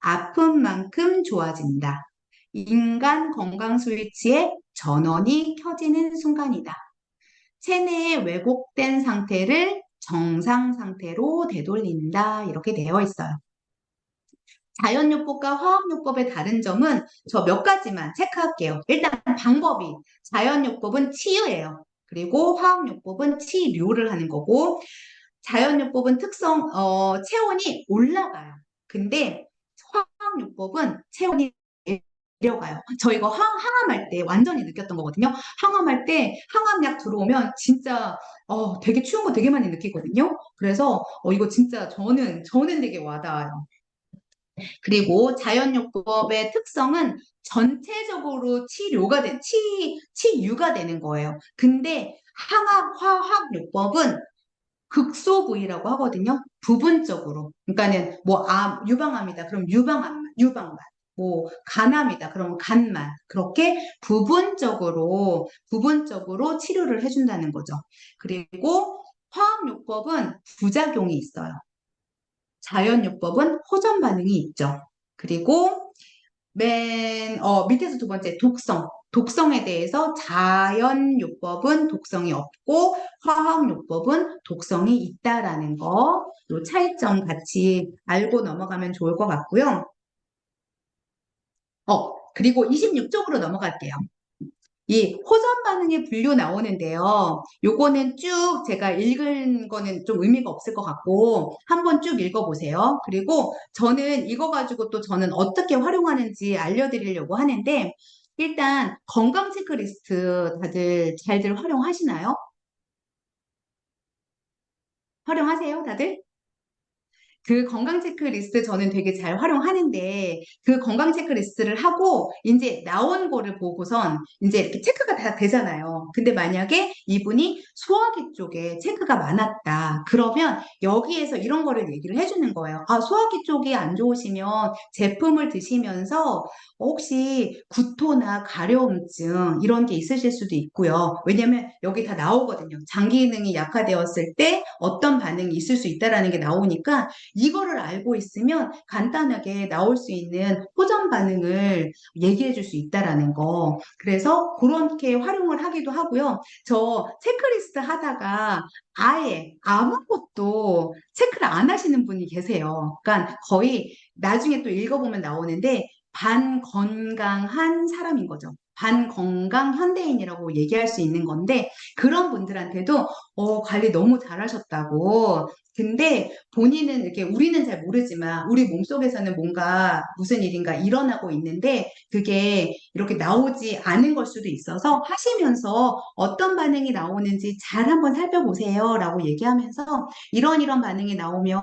아픈 만큼 좋아진다. 인간 건강 스위치의 전원이 켜지는 순간이다. 체내의 왜곡된 상태를 정상 상태로 되돌린다. 이렇게 되어 있어요. 자연요법과 화학요법의 다른 점은 저 몇 가지만 체크할게요. 일단 자연요법은 치유예요. 그리고 화학요법은 치료를 하는 거고, 자연요법은 체온이 올라가요. 근데 화학요법은 체온이 내려가요. 저 이거 항암할 때 완전히 느꼈던 거거든요. 항암할 때 항암약 들어오면 진짜 되게 추운 거 되게 많이 느끼거든요. 그래서 이거 진짜 저는 되게 와닿아요. 그리고 자연요법의 특성은 전체적으로 치유가 되는 거예요. 근데 화학요법은 극소 부위라고 하거든요. 부분적으로. 그러니까는 뭐 유방암이다. 그럼 유방만. 뭐 간암이다. 그럼 간만. 그렇게 부분적으로 치료를 해준다는 거죠. 그리고 화학요법은 부작용이 있어요. 자연요법은 호전 반응이 있죠. 그리고 밑에서 두 번째, 독성. 독성에 대해서 자연요법은 독성이 없고 화학요법은 독성이 있다라는 거, 요 차이점 같이 알고 넘어가면 좋을 것 같고요. 그리고 26쪽으로 넘어갈게요. 이 호전 반응의 분류 나오는데요. 요거는 쭉 제가 읽은 거는 좀 의미가 없을 것 같고 한번 쭉 읽어보세요. 그리고 저는 이거 가지고 또 저는 어떻게 활용하는지 알려드리려고 하는데 일단 건강 체크리스트 다들 잘들 활용하시나요? 활용하세요, 다들? 그 건강 체크리스트 저는 되게 잘 활용하는데 그 건강 체크리스트를 하고 이제 나온 거를 보고선 이제 이렇게 체크가 다 되잖아요. 근데 만약에 이분이 소화기 쪽에 체크가 많았다. 그러면 여기에서 이런 거를 얘기를 해주는 거예요. 아, 소화기 쪽이 안 좋으시면 제품을 드시면서 혹시 구토나 가려움증 이런 게 있으실 수도 있고요. 왜냐면 여기 다 나오거든요. 장기 기능이 약화되었을 때 어떤 반응이 있을 수 있다라는 게 나오니까 이거를 알고 있으면 간단하게 나올 수 있는 호전 반응을 얘기해 줄 수 있다라는 거. 그래서 그렇게 활용을 하기도 하고요. 저 체크리스트 하다가 아예 아무것도 체크를 안 하시는 분이 계세요. 그러니까 거의 나중에 또 읽어보면 나오는데 반건강한 사람인 거죠. 반건강 현대인이라고 얘기할 수 있는 건데 그런 분들한테도 관리 너무 잘하셨다고. 근데 본인은 이렇게 우리는 잘 모르지만 우리 몸속에서는 뭔가 무슨 일인가 일어나고 있는데 그게 이렇게 나오지 않은 걸 수도 있어서 하시면서 어떤 반응이 나오는지 잘 한번 살펴보세요 라고 얘기하면서 이런 반응이 나오면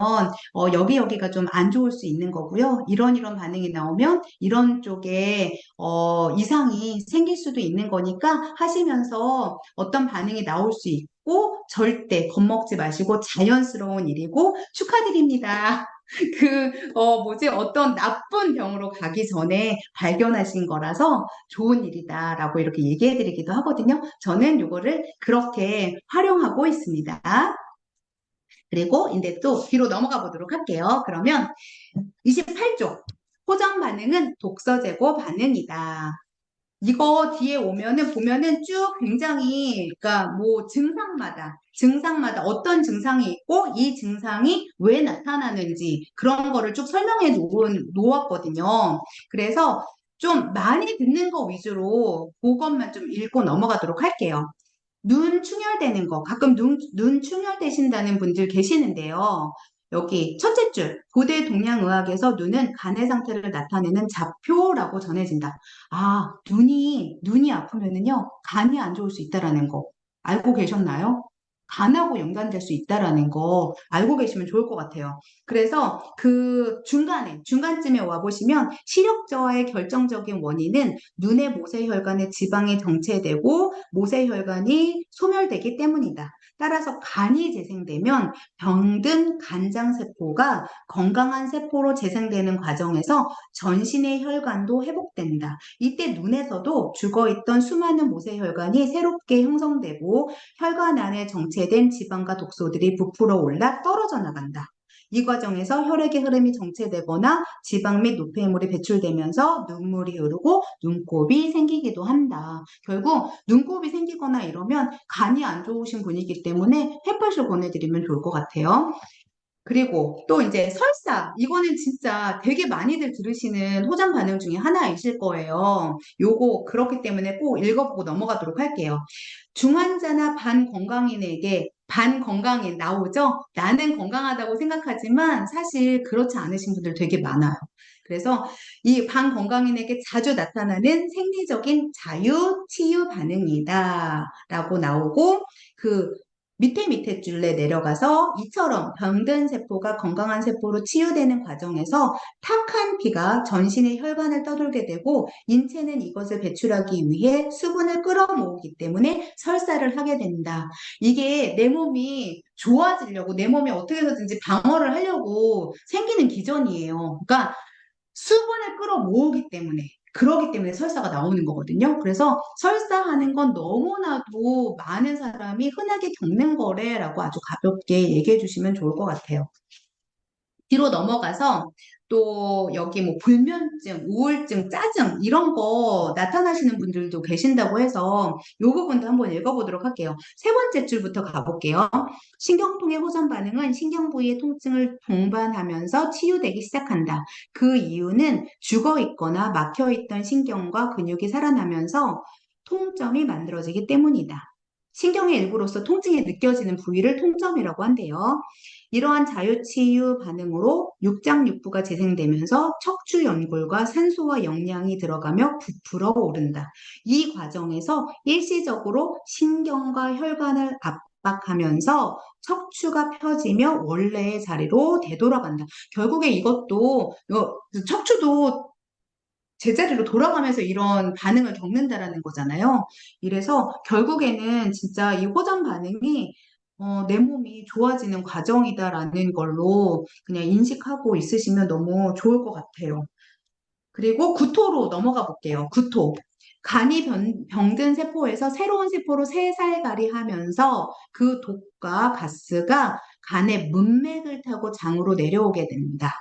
여기가 좀 안 좋을 수 있는 거고요. 이런 반응이 나오면 이런 쪽에 이상이 생길 수도 있는 거니까 하시면서 어떤 반응이 나올 수 있고 절대 겁먹지 마시고 자연스러운 일이고 축하드립니다. 어떤 나쁜 병으로 가기 전에 발견하신 거라서 좋은 일이다라고 이렇게 얘기해 드리기도 하거든요. 저는 이거를 그렇게 활용하고 있습니다. 그리고 이제 또 뒤로 넘어가 보도록 할게요. 그러면 28쪽. 호전 반응은 독서 제거 반응이다. 이거 뒤에 오면은 보면은 쭉 굉장히 그러니까 뭐 증상마다 어떤 증상이 있고 이 증상이 왜 나타나는지 그런 거를 쭉 설명해 놓았거든요. 그래서 좀 많이 듣는 거 위주로 그것만 좀 읽고 넘어가도록 할게요. 눈 충혈되는 거, 가끔 눈 충혈되신다는 분들 계시는데요. 여기 첫째 줄, 고대 동양의학에서 눈은 간의 상태를 나타내는 좌표라고 전해진다. 아, 눈이 아프면은요, 간이 안 좋을 수 있다라는 거 알고 계셨나요? 간하고 연관될 수 있다라는 거 알고 계시면 좋을 것 같아요. 그래서 그 중간쯤에 와보시면 시력 저하의 결정적인 원인은 눈의 모세혈관의 지방이 정체되고 모세혈관이 소멸되기 때문이다. 따라서 간이 재생되면 병든 간장세포가 건강한 세포로 재생되는 과정에서 전신의 혈관도 회복된다. 이때 눈에서도 죽어있던 수많은 모세혈관이 새롭게 형성되고 혈관 안에 정체된 지방과 독소들이 부풀어 올라 떨어져 나간다. 이 과정에서 혈액의 흐름이 정체되거나 지방 및 노폐물이 배출되면서 눈물이 흐르고 눈곱이 생기기도 한다. 결국 눈곱이 생기거나 이러면 간이 안 좋으신 분이기 때문에 햇볕을 보내드리면 좋을 것 같아요. 그리고 또 이제 설사, 이거는 진짜 되게 많이들 들으시는 호전 반응 중에 하나이실 거예요. 요거 그렇기 때문에 꼭 읽어보고 넘어가도록 할게요. 중환자나 반건강인 나오죠? 나는 건강하다고 생각하지만 사실 그렇지 않으신 분들 되게 많아요. 그래서 이 반건강인에게 자주 나타나는 생리적인 자유, 치유 반응이다 라고 나오고 그 밑에 줄에 내려가서 이처럼 병든 세포가 건강한 세포로 치유되는 과정에서 탁한 피가 전신의 혈관을 떠돌게 되고 인체는 이것을 배출하기 위해 수분을 끌어모으기 때문에 설사를 하게 된다. 이게 내 몸이 좋아지려고 내 몸이 어떻게 해서든지 방어를 하려고 생기는 기전이에요. 그러니까 수분을 끌어모으기 때문에 그러기 때문에 설사가 나오는 거거든요. 그래서 설사하는 건 너무나도 많은 사람이 흔하게 겪는 거래라고 아주 가볍게 얘기해 주시면 좋을 것 같아요. 뒤로 넘어가서 또 여기 뭐 불면증, 우울증, 짜증 이런 거 나타나시는 분들도 계신다고 해서 이 부분도 한번 읽어보도록 할게요. 세 번째 줄부터 가볼게요. 신경통의 호전 반응은 신경 부위의 통증을 동반하면서 치유되기 시작한다. 그 이유는 죽어 있거나 막혀 있던 신경과 근육이 살아나면서 통점이 만들어지기 때문이다. 신경의 일부로서 통증이 느껴지는 부위를 통점이라고 한대요. 이러한 자유치유 반응으로 육장육부가 재생되면서 척추 연골과 산소와 영양이 들어가며 부풀어 오른다. 이 과정에서 일시적으로 신경과 혈관을 압박하면서 척추가 펴지며 원래의 자리로 되돌아간다. 결국에 이것도 척추도 제자리로 돌아가면서 이런 반응을 겪는다라는 거잖아요. 이래서 결국에는 진짜 이 호전 반응이 내 몸이 좋아지는 과정이다라는 걸로 그냥 인식하고 있으시면 너무 좋을 것 같아요. 그리고 구토로 넘어가 볼게요. 구토. 간이 병든 세포에서 새로운 세포로 새살갈이 하면서 그 독과 가스가 간의 문맥을 타고 장으로 내려오게 됩니다.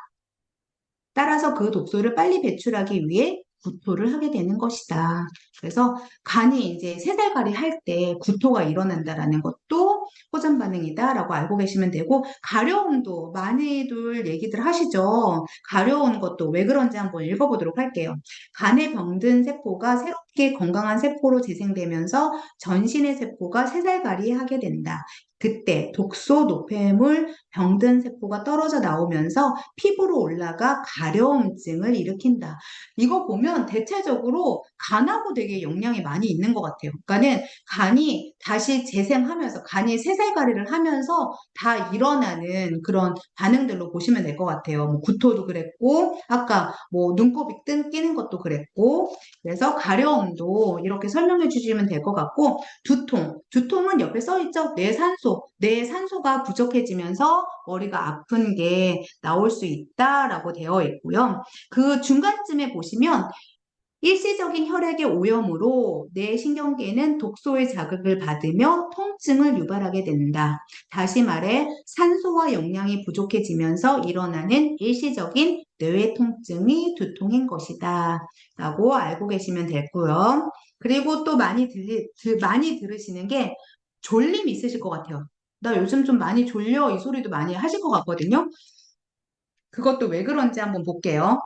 따라서 그 독소를 빨리 배출하기 위해 구토를 하게 되는 것이다. 그래서 간이 이제 세살갈이 할 때 구토가 일어난다라는 것도 호전 반응이다라고 알고 계시면 되고 가려움도 많이들 얘기들 하시죠. 가려운 것도 왜 그런지 한번 읽어보도록 할게요. 간에 병든 세포가 새롭게 건강한 세포로 재생되면서 전신의 세포가 세살갈이 하게 된다. 그때 독소, 노폐물, 병든 세포가 떨어져 나오면서 피부로 올라가 가려움증을 일으킨다. 이거 보면 대체적으로 간하고 되게 영향이 많이 있는 것 같아요. 그러니까는 간이 다시 재생하면서 간이 새살갈이를 하면서 다 일어나는 그런 반응들로 보시면 될 것 같아요. 뭐 구토도 그랬고 아까 뭐 눈곱이 끼는 것도 그랬고 그래서 가려움도 이렇게 설명해 주시면 될 것 같고 두통은 옆에 써 있죠. 뇌산소가 부족해지면서 머리가 아픈 게 나올 수 있다라고 되어 있고요. 그 중간쯤에 보시면 일시적인 혈액의 오염으로 뇌 신경계는 독소의 자극을 받으며 통증을 유발하게 된다. 다시 말해 산소와 영양이 부족해지면서 일어나는 일시적인 뇌 통증이 두통인 것이다. 라고 알고 계시면 되고요. 그리고 또 많이 들으시는 게 졸림 있으실 것 같아요. 나 요즘 좀 많이 졸려 이 소리도 많이 하실 것 같거든요. 그것도 왜 그런지 한번 볼게요.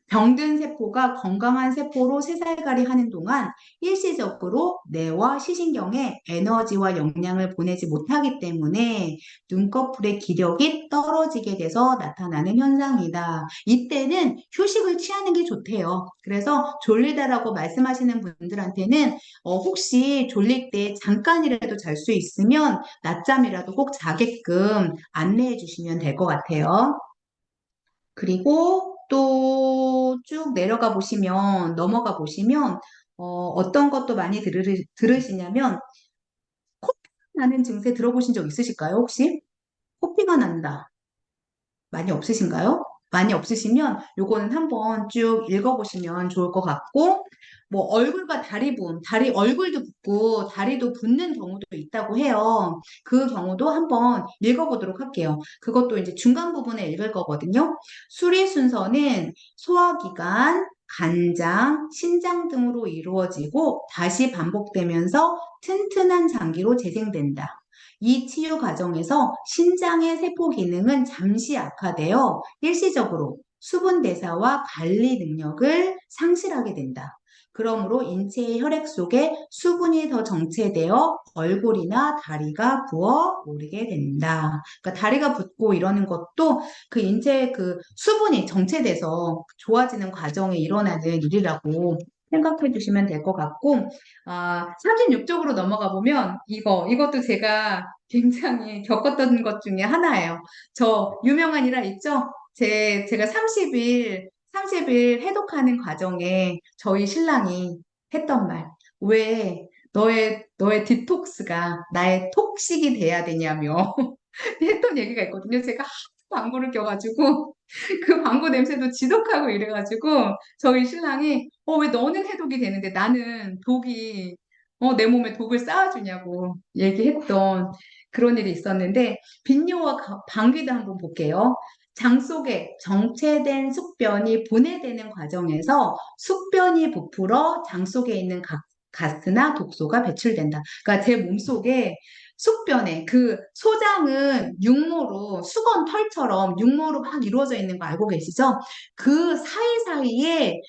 병든 세포가 건강한 세포로 새살갈이 하는 동안 일시적으로 뇌와 시신경에 에너지와 영양을 보내지 못하기 때문에 눈꺼풀의 기력이 떨어지게 돼서 나타나는 현상이다. 이때는 휴식을 취하는 게 좋대요. 그래서 졸리다라고 말씀하시는 분들한테는 혹시 졸릴 때 잠깐이라도 잘 수 있으면 낮잠이라도 꼭 자게끔 안내해 주시면 될 것 같아요. 그리고 또 쭉 내려가 보시면, 넘어가 보시면, 어떤 것도 많이 들으시냐면, 코피가 나는 증세 들어보신 적 있으실까요, 혹시? 코피가 난다. 많이 없으신가요? 많이 없으시면 요거는 한번 쭉 읽어보시면 좋을 것 같고 뭐 얼굴과 다리 부음, 얼굴도 붓고 다리도 붓는 경우도 있다고 해요. 그 경우도 한번 읽어보도록 할게요. 그것도 이제 중간 부분에 읽을 거거든요. 수리 순서는 소화기관, 간장, 신장 등으로 이루어지고 다시 반복되면서 튼튼한 장기로 재생된다. 이 치유 과정에서 신장의 세포 기능은 잠시 악화되어 일시적으로 수분 대사와 관리 능력을 상실하게 된다. 그러므로 인체의 혈액 속에 수분이 더 정체되어 얼굴이나 다리가 부어 오르게 된다. 그러니까 다리가 붓고 이러는 것도 그 인체의 그 수분이 정체돼서 좋아지는 과정에 일어나는 일이라고 생각해 주시면 될 것 같고, 36쪽으로 넘어가 보면 이것도 제가 굉장히 겪었던 것 중에 하나예요. 저 유명한 일화 있죠? 제가 30일 해독하는 과정에 저희 신랑이 했던 말. 왜 너의 디톡스가 나의 톡식이 돼야 되냐며 했던 얘기가 있거든요. 제가 하도 광고를 껴가지고 그 광고 냄새도 지독하고 이래가지고 저희 신랑이 왜 너는 해독이 되는데 나는 독이 내 몸에 독을 쌓아주냐고 얘기했던 그런 일이 있었는데 빈뇨와 방귀도 한번 볼게요. 장 속에 정체된 숙변이 분해되는 과정에서 숙변이 부풀어 장 속에 있는 가스나 독소가 배출된다. 그러니까 제 몸속에 숙변에 그 소장은 육모로 수건 털처럼 육모로 막 이루어져 있는 거 알고 계시죠? 그 사이사이에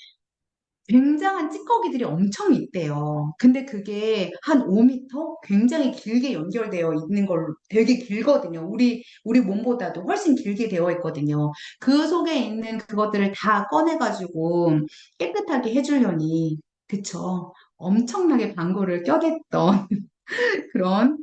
굉장한 찌꺼기들이 엄청 있대요. 근데 그게 한 5m? 굉장히 길게 연결되어 있는 걸로 되게 길거든요. 우리 몸보다도 훨씬 길게 되어 있거든요. 그 속에 있는 그것들을 다 꺼내가지고 깨끗하게 해주려니, 그쵸? 엄청나게 방구를 껴댔던 그런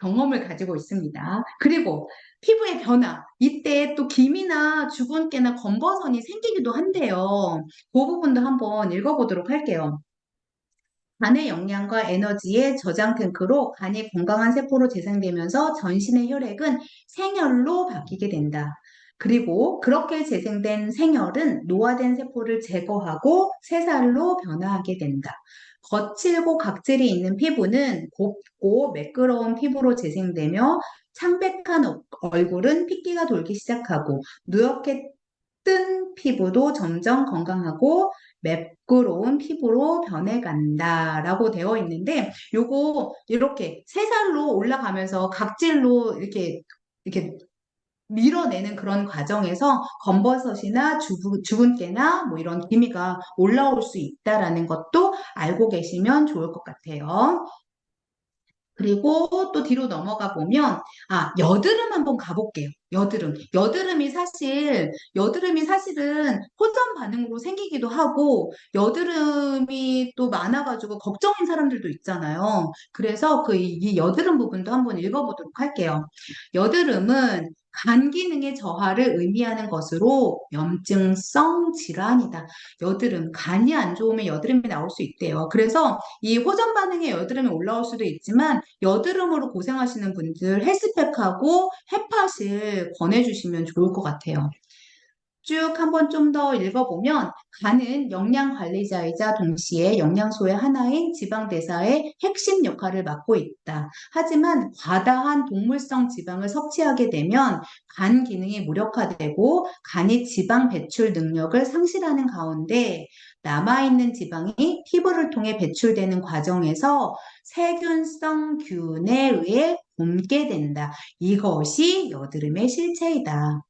경험을 가지고 있습니다. 그리고 피부의 변화, 이때 또 기미나 주근깨나 검버선이 생기기도 한데요. 그 부분도 한번 읽어보도록 할게요. 간의 영양과 에너지의 저장 탱크로 간이 건강한 세포로 재생되면서 전신의 혈액은 생혈로 바뀌게 된다. 그리고 그렇게 재생된 생혈은 노화된 세포를 제거하고 새살로 변화하게 된다. 거칠고 각질이 있는 피부는 곱고 매끄러운 피부로 재생되며 창백한 얼굴은 핏기가 돌기 시작하고 누렇게 뜬 피부도 점점 건강하고 매끄러운 피부로 변해간다라고 되어 있는데 요거 이렇게 새살로 올라가면서 각질로 이렇게 밀어내는 그런 과정에서 검버섯이나 주근깨나 뭐 이런 기미가 올라올 수 있다라는 것도 알고 계시면 좋을 것 같아요. 그리고 또 뒤로 넘어가 보면, 여드름 한번 가볼게요. 여드름. 여드름이 사실은 호전 반응으로 생기기도 하고, 여드름이 또 많아가지고 걱정인 사람들도 있잖아요. 그래서 이 여드름 부분도 한번 읽어보도록 할게요. 여드름은 간 기능의 저하를 의미하는 것으로 염증성 질환이다. 여드름, 간이 안 좋으면 여드름이 나올 수 있대요. 그래서 이 호전 반응에 여드름이 올라올 수도 있지만 여드름으로 고생하시는 분들 헬스팩하고 햇팟을 권해주시면 좋을 것 같아요. 쭉 한번 좀 더 읽어보면 간은 영양 관리자이자 동시에 영양소의 하나인 지방대사의 핵심 역할을 맡고 있다. 하지만 과다한 동물성 지방을 섭취하게 되면 간 기능이 무력화되고 간이 지방 배출 능력을 상실하는 가운데 남아있는 지방이 피부를 통해 배출되는 과정에서 세균성 균에 의해 곪게 된다. 이것이 여드름의 실체이다.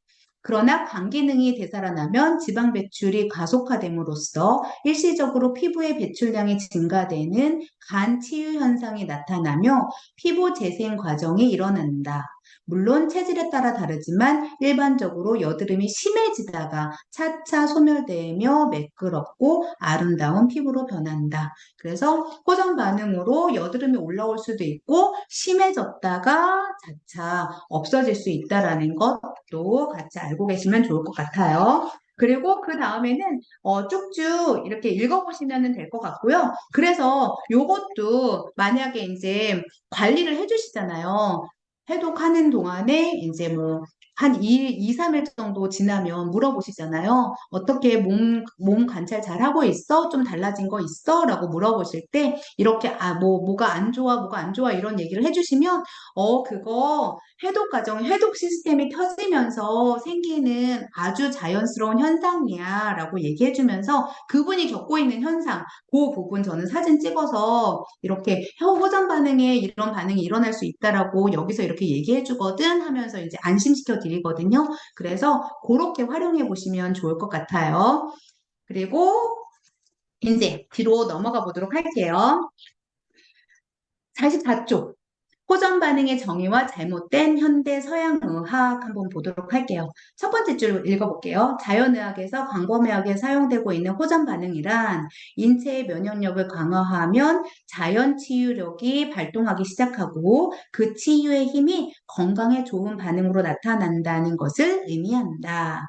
그러나 간 기능이 되살아나면 지방 배출이 가속화됨으로써 일시적으로 피부의 배출량이 증가되는 간 치유 현상이 나타나며 피부 재생 과정이 일어난다. 물론 체질에 따라 다르지만 일반적으로 여드름이 심해지다가 차차 소멸되며 매끄럽고 아름다운 피부로 변한다. 그래서 호전 반응으로 여드름이 올라올 수도 있고 심해졌다가 차차 없어질 수 있다라는 것도 같이 알고 계시면 좋을 것 같아요. 그리고 그 다음에는 쭉쭉 이렇게 읽어보시면 될 것 같고요. 그래서 요것도 만약에 이제 관리를 해주시잖아요. 해독하는 동안에 이제 뭐 한 3일 정도 지나면 물어보시잖아요. 어떻게 몸 관찰 잘 하고 있어? 좀 달라진 거 있어? 라고 물어보실 때 이렇게 뭐가 안 좋아, 뭐가 안 좋아 이런 얘기를 해주시면 그거 해독 시스템이 켜지면서 생기는 아주 자연스러운 현상이야 라고 얘기해주면서 그분이 겪고 있는 현상, 그 부분 저는 사진 찍어서 이렇게 호전 반응에 이런 반응이 일어날 수 있다라고 여기서 이렇게 얘기해주거든 하면서 이제 안심시켜 드리거든요. 그래서 그렇게 활용해 보시면 좋을 것 같아요. 그리고 이제 뒤로 넘어가 보도록 할게요. 44쪽. 호전 반응의 정의와 잘못된 현대 서양 의학 한번 보도록 할게요. 첫 번째 줄 읽어볼게요. 자연의학에서 광범위하게 사용되고 있는 호전 반응이란 인체의 면역력을 강화하면 자연 치유력이 발동하기 시작하고 그 치유의 힘이 건강에 좋은 반응으로 나타난다는 것을 의미한다.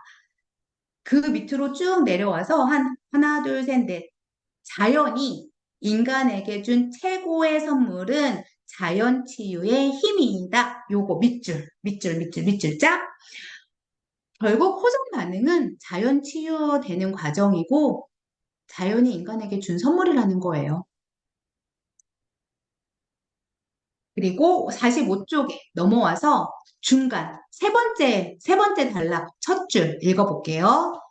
그 밑으로 쭉 내려와서 하나, 둘, 셋, 넷. 자연이 인간에게 준 최고의 선물은 자연 치유의 힘이다. 요거 밑줄 짝. 결국 호전 반응은 자연 치유되는 과정이고 자연이 인간에게 준 선물이라는 거예요. 그리고 45쪽에 넘어와서 중간 세 번째 단락 첫 줄 읽어볼게요.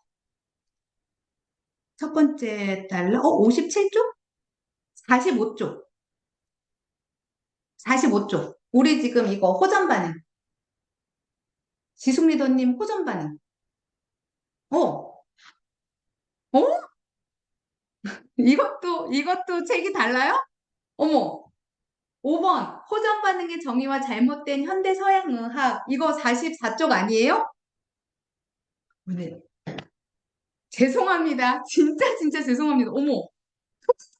첫 번째 단락 57쪽? 45쪽. 45쪽. 우리 지금 이거 호전 반응. 지숙 리더님 호전 반응. 어? 어? 이것도 책이 달라요? 어머. 5번. 호전 반응의 정의와 잘못된 현대 서양의학. 이거 44쪽 아니에요? 네. 죄송합니다. 진짜 죄송합니다. 어머.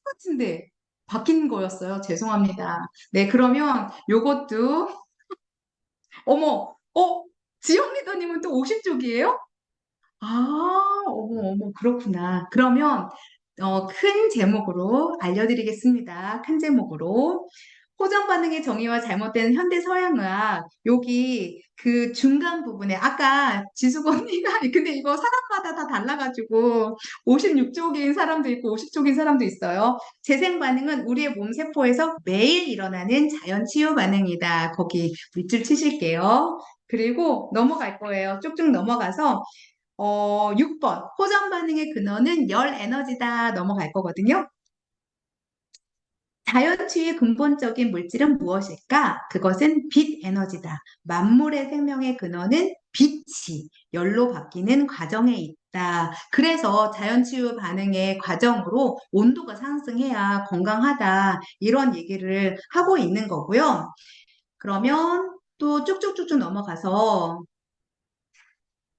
똑같은데 바뀐 거였어요. 죄송합니다. 네, 그러면 요것도 어머. 지영 리더님은 또 50쪽이에요? 어머, 그렇구나. 그러면, 큰 제목으로 알려드리겠습니다. 큰 제목으로. 호전 반응의 정의와 잘못된 현대 서양의학. 여기 그 중간 부분에, 아까 지숙 언니가, 근데 이거 사람마다 다 달라가지고, 56쪽인 사람도 있고, 50쪽인 사람도 있어요. 재생 반응은 우리의 몸 세포에서 매일 일어나는 자연 치유 반응이다. 거기 밑줄 치실게요. 그리고 넘어갈 거예요. 쭉쭉 넘어가서 6번. 호전 반응의 근원은 열 에너지다. 넘어갈 거거든요. 자연치유의 근본적인 물질은 무엇일까? 그것은 빛 에너지다. 만물의 생명의 근원은 빛이 열로 바뀌는 과정에 있다. 그래서 자연치유 반응의 과정으로 온도가 상승해야 건강하다. 이런 얘기를 하고 있는 거고요. 그러면 또 쭉쭉쭉쭉 넘어가서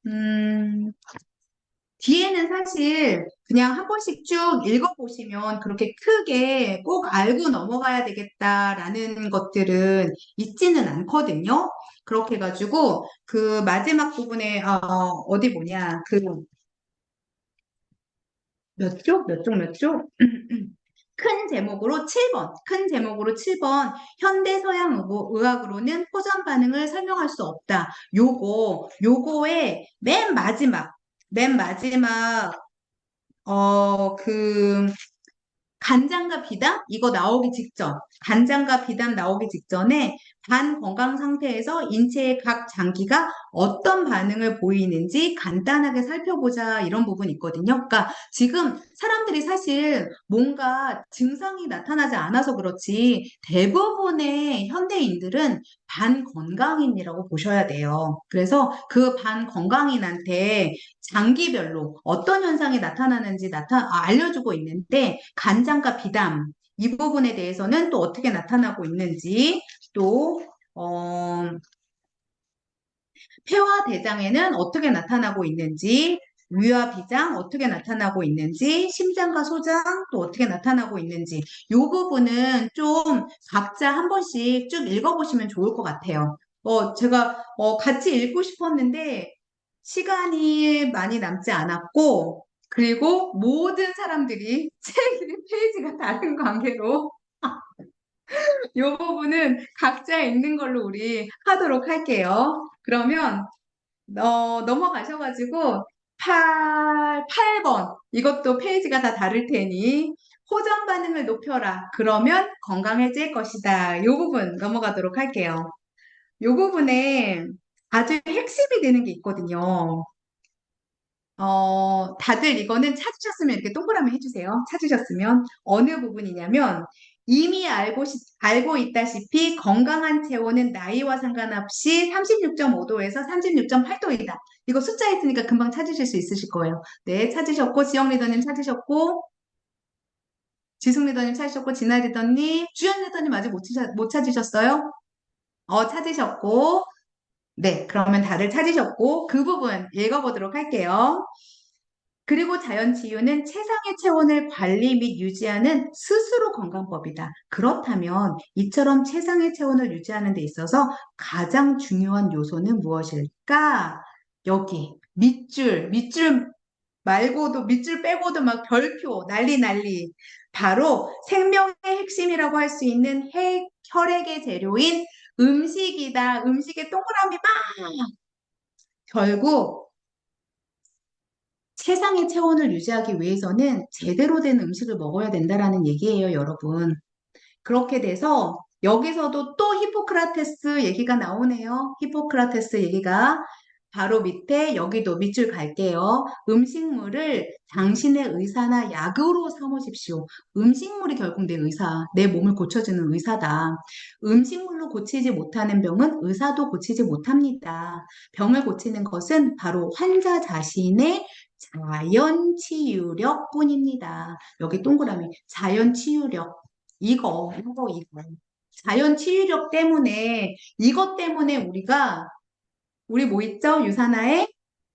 음, 뒤에는 사실 그냥 한 번씩 쭉 읽어보시면 그렇게 크게 꼭 알고 넘어가야 되겠다라는 것들은 있지는 않거든요. 그렇게 해가지고 그 마지막 부분에 어디 뭐냐 그 몇 쪽? 몇 쪽? 몇 쪽? 큰 제목으로 7번, 큰 제목으로 7번, 현대 서양 의학으로는 호전 반응을 설명할 수 없다. 요거의 맨 마지막, 그, 간장과 비담? 이거 나오기 직전, 간장과 비담 나오기 직전에 반건강 상태에서 인체의 각 장기가 어떤 반응을 보이는지 간단하게 살펴보자 이런 부분이 있거든요. 그러니까 지금 사람들이 사실 뭔가 증상이 나타나지 않아서 그렇지 대부분의 현대인들은 반건강인이라고 보셔야 돼요. 그래서 그 반건강인한테 장기별로 어떤 현상이 나타나는지 알려주고 있는데 간장과 비담 이 부분에 대해서는 또 어떻게 나타나고 있는지 또 폐와 대장에는 어떻게 나타나고 있는지 위와 비장 어떻게 나타나고 있는지 심장과 소장 또 어떻게 나타나고 있는지 이 부분은 좀 각자 한 번씩 쭉 읽어보시면 좋을 것 같아요. 제가 같이 읽고 싶었는데 시간이 많이 남지 않았고 그리고 모든 사람들이 책 페이지가 다른 관계로 이 부분은 각자 읽는 걸로 우리 하도록 할게요. 그러면 넘어가셔가지고 8번 이것도 페이지가 다 다를 테니 호전 반응을 높여라. 그러면 건강해질 것이다. 이 부분 넘어가도록 할게요. 이 부분에 아주 핵심이 되는 게 있거든요. 다들 이거는 찾으셨으면 이렇게 동그라미 해주세요. 찾으셨으면 어느 부분이냐면 이미 알고 있다시피 건강한 체온은 나이와 상관없이 36.5도에서 36.8도이다. 이거 숫자 있으니까 금방 찾으실 수 있으실 거예요. 네, 찾으셨고 지영 리더님 찾으셨고 지숙 리더님 찾으셨고 진아 리더님 주연 리더님 아직 못 찾으셨어요? 찾으셨고, 네, 그러면 다들 찾으셨고, 그 부분 읽어보도록 할게요. 그리고 자연치유는 최상의 체온을 관리 및 유지하는 스스로 건강법이다. 그렇다면 이처럼 최상의 체온을 유지하는 데 있어서 가장 중요한 요소는 무엇일까? 여기 밑줄 말고도 밑줄 빼고도 막 별표 난리 난리. 바로 생명의 핵심이라고 할 수 있는 혈액의 재료인 음식이다. 음식의 동그라미 막 결국 최상의 체온을 유지하기 위해서는 제대로 된 음식을 먹어야 된다라는 얘기예요, 여러분. 그렇게 돼서 여기서도 또 히포크라테스 얘기가 나오네요. 히포크라테스 얘기가 바로 밑에 여기도 밑줄 갈게요. 음식물을 당신의 의사나 약으로 삼으십시오. 음식물이 결국 내 의사, 내 몸을 고쳐주는 의사다. 음식물로 고치지 못하는 병은 의사도 고치지 못합니다. 병을 고치는 것은 바로 환자 자신의 자연 치유력 뿐입니다. 여기 동그라미 자연 치유력. 이거. 자연 치유력 때문에, 이것 때문에 우리 뭐 있죠? 유산화의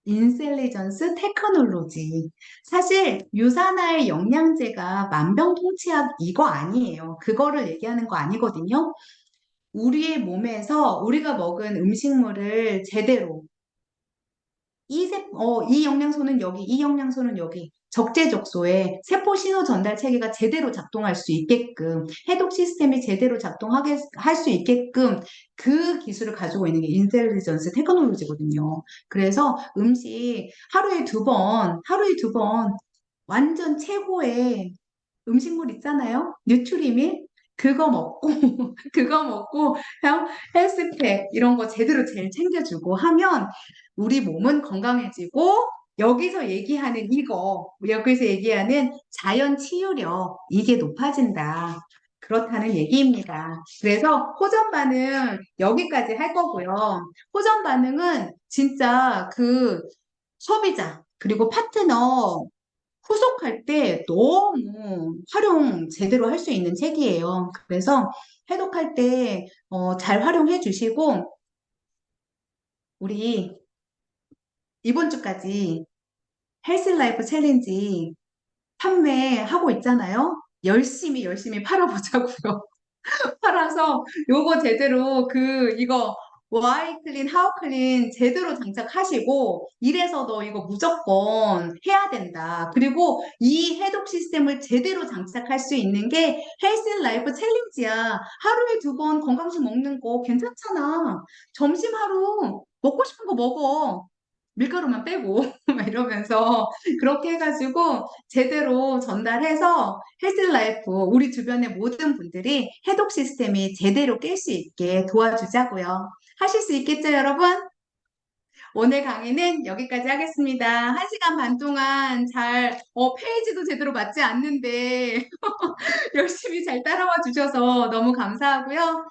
인셀리전스 테크놀로지. 사실 유산화의 영양제가 만병통치약 이거 아니에요. 그거를 얘기하는 거 아니거든요. 우리의 몸에서 우리가 먹은 음식물을 제대로 이 영양소는 여기, 이 영양소는 여기. 적재적소에 세포 신호 전달 체계가 제대로 작동할 수 있게끔, 해독 시스템이 제대로 작동하게 할 수 있게끔 그 기술을 가지고 있는 게 인텔리전스 테크놀로지거든요. 그래서 음식 하루에 두 번 완전 최고의 음식물 있잖아요. 뉴트리밀 그거 먹고 그거 먹고 형 헬스팩 이런 거 제대로 제일 챙겨주고 하면 우리 몸은 건강해지고 여기서 얘기하는 자연 치유력 이게 높아진다. 그렇다는 얘기입니다. 그래서 호전 반응 여기까지 할 거고요. 호전 반응은 진짜 그 소비자 그리고 파트너 후속할 때 너무 활용 제대로 할 수 있는 책이에요. 그래서 해독할 때 잘 활용해 주시고 우리 이번 주까지 헬스라이프 챌린지 판매하고 있잖아요. 열심히 팔아보자고요. 팔아서 요거 제대로 이거 와이 클린, 하우 클린 제대로 장착하시고 이래서도 이거 무조건 해야 된다. 그리고 이 해독 시스템을 제대로 장착할 수 있는 게 헬스 라이프 챌린지야. 하루에 두 번 건강식 먹는 거 괜찮잖아. 점심 하루 먹고 싶은 거 먹어. 밀가루만 빼고 막 이러면서 그렇게 해가지고 제대로 전달해서 헬스라이프 우리 주변의 모든 분들이 해독 시스템이 제대로 깰 수 있게 도와주자고요. 하실 수 있겠죠, 여러분? 오늘 강의는 여기까지 하겠습니다. 1시간 반 동안 페이지도 제대로 맞지 않는데 열심히 잘 따라와 주셔서 너무 감사하고요.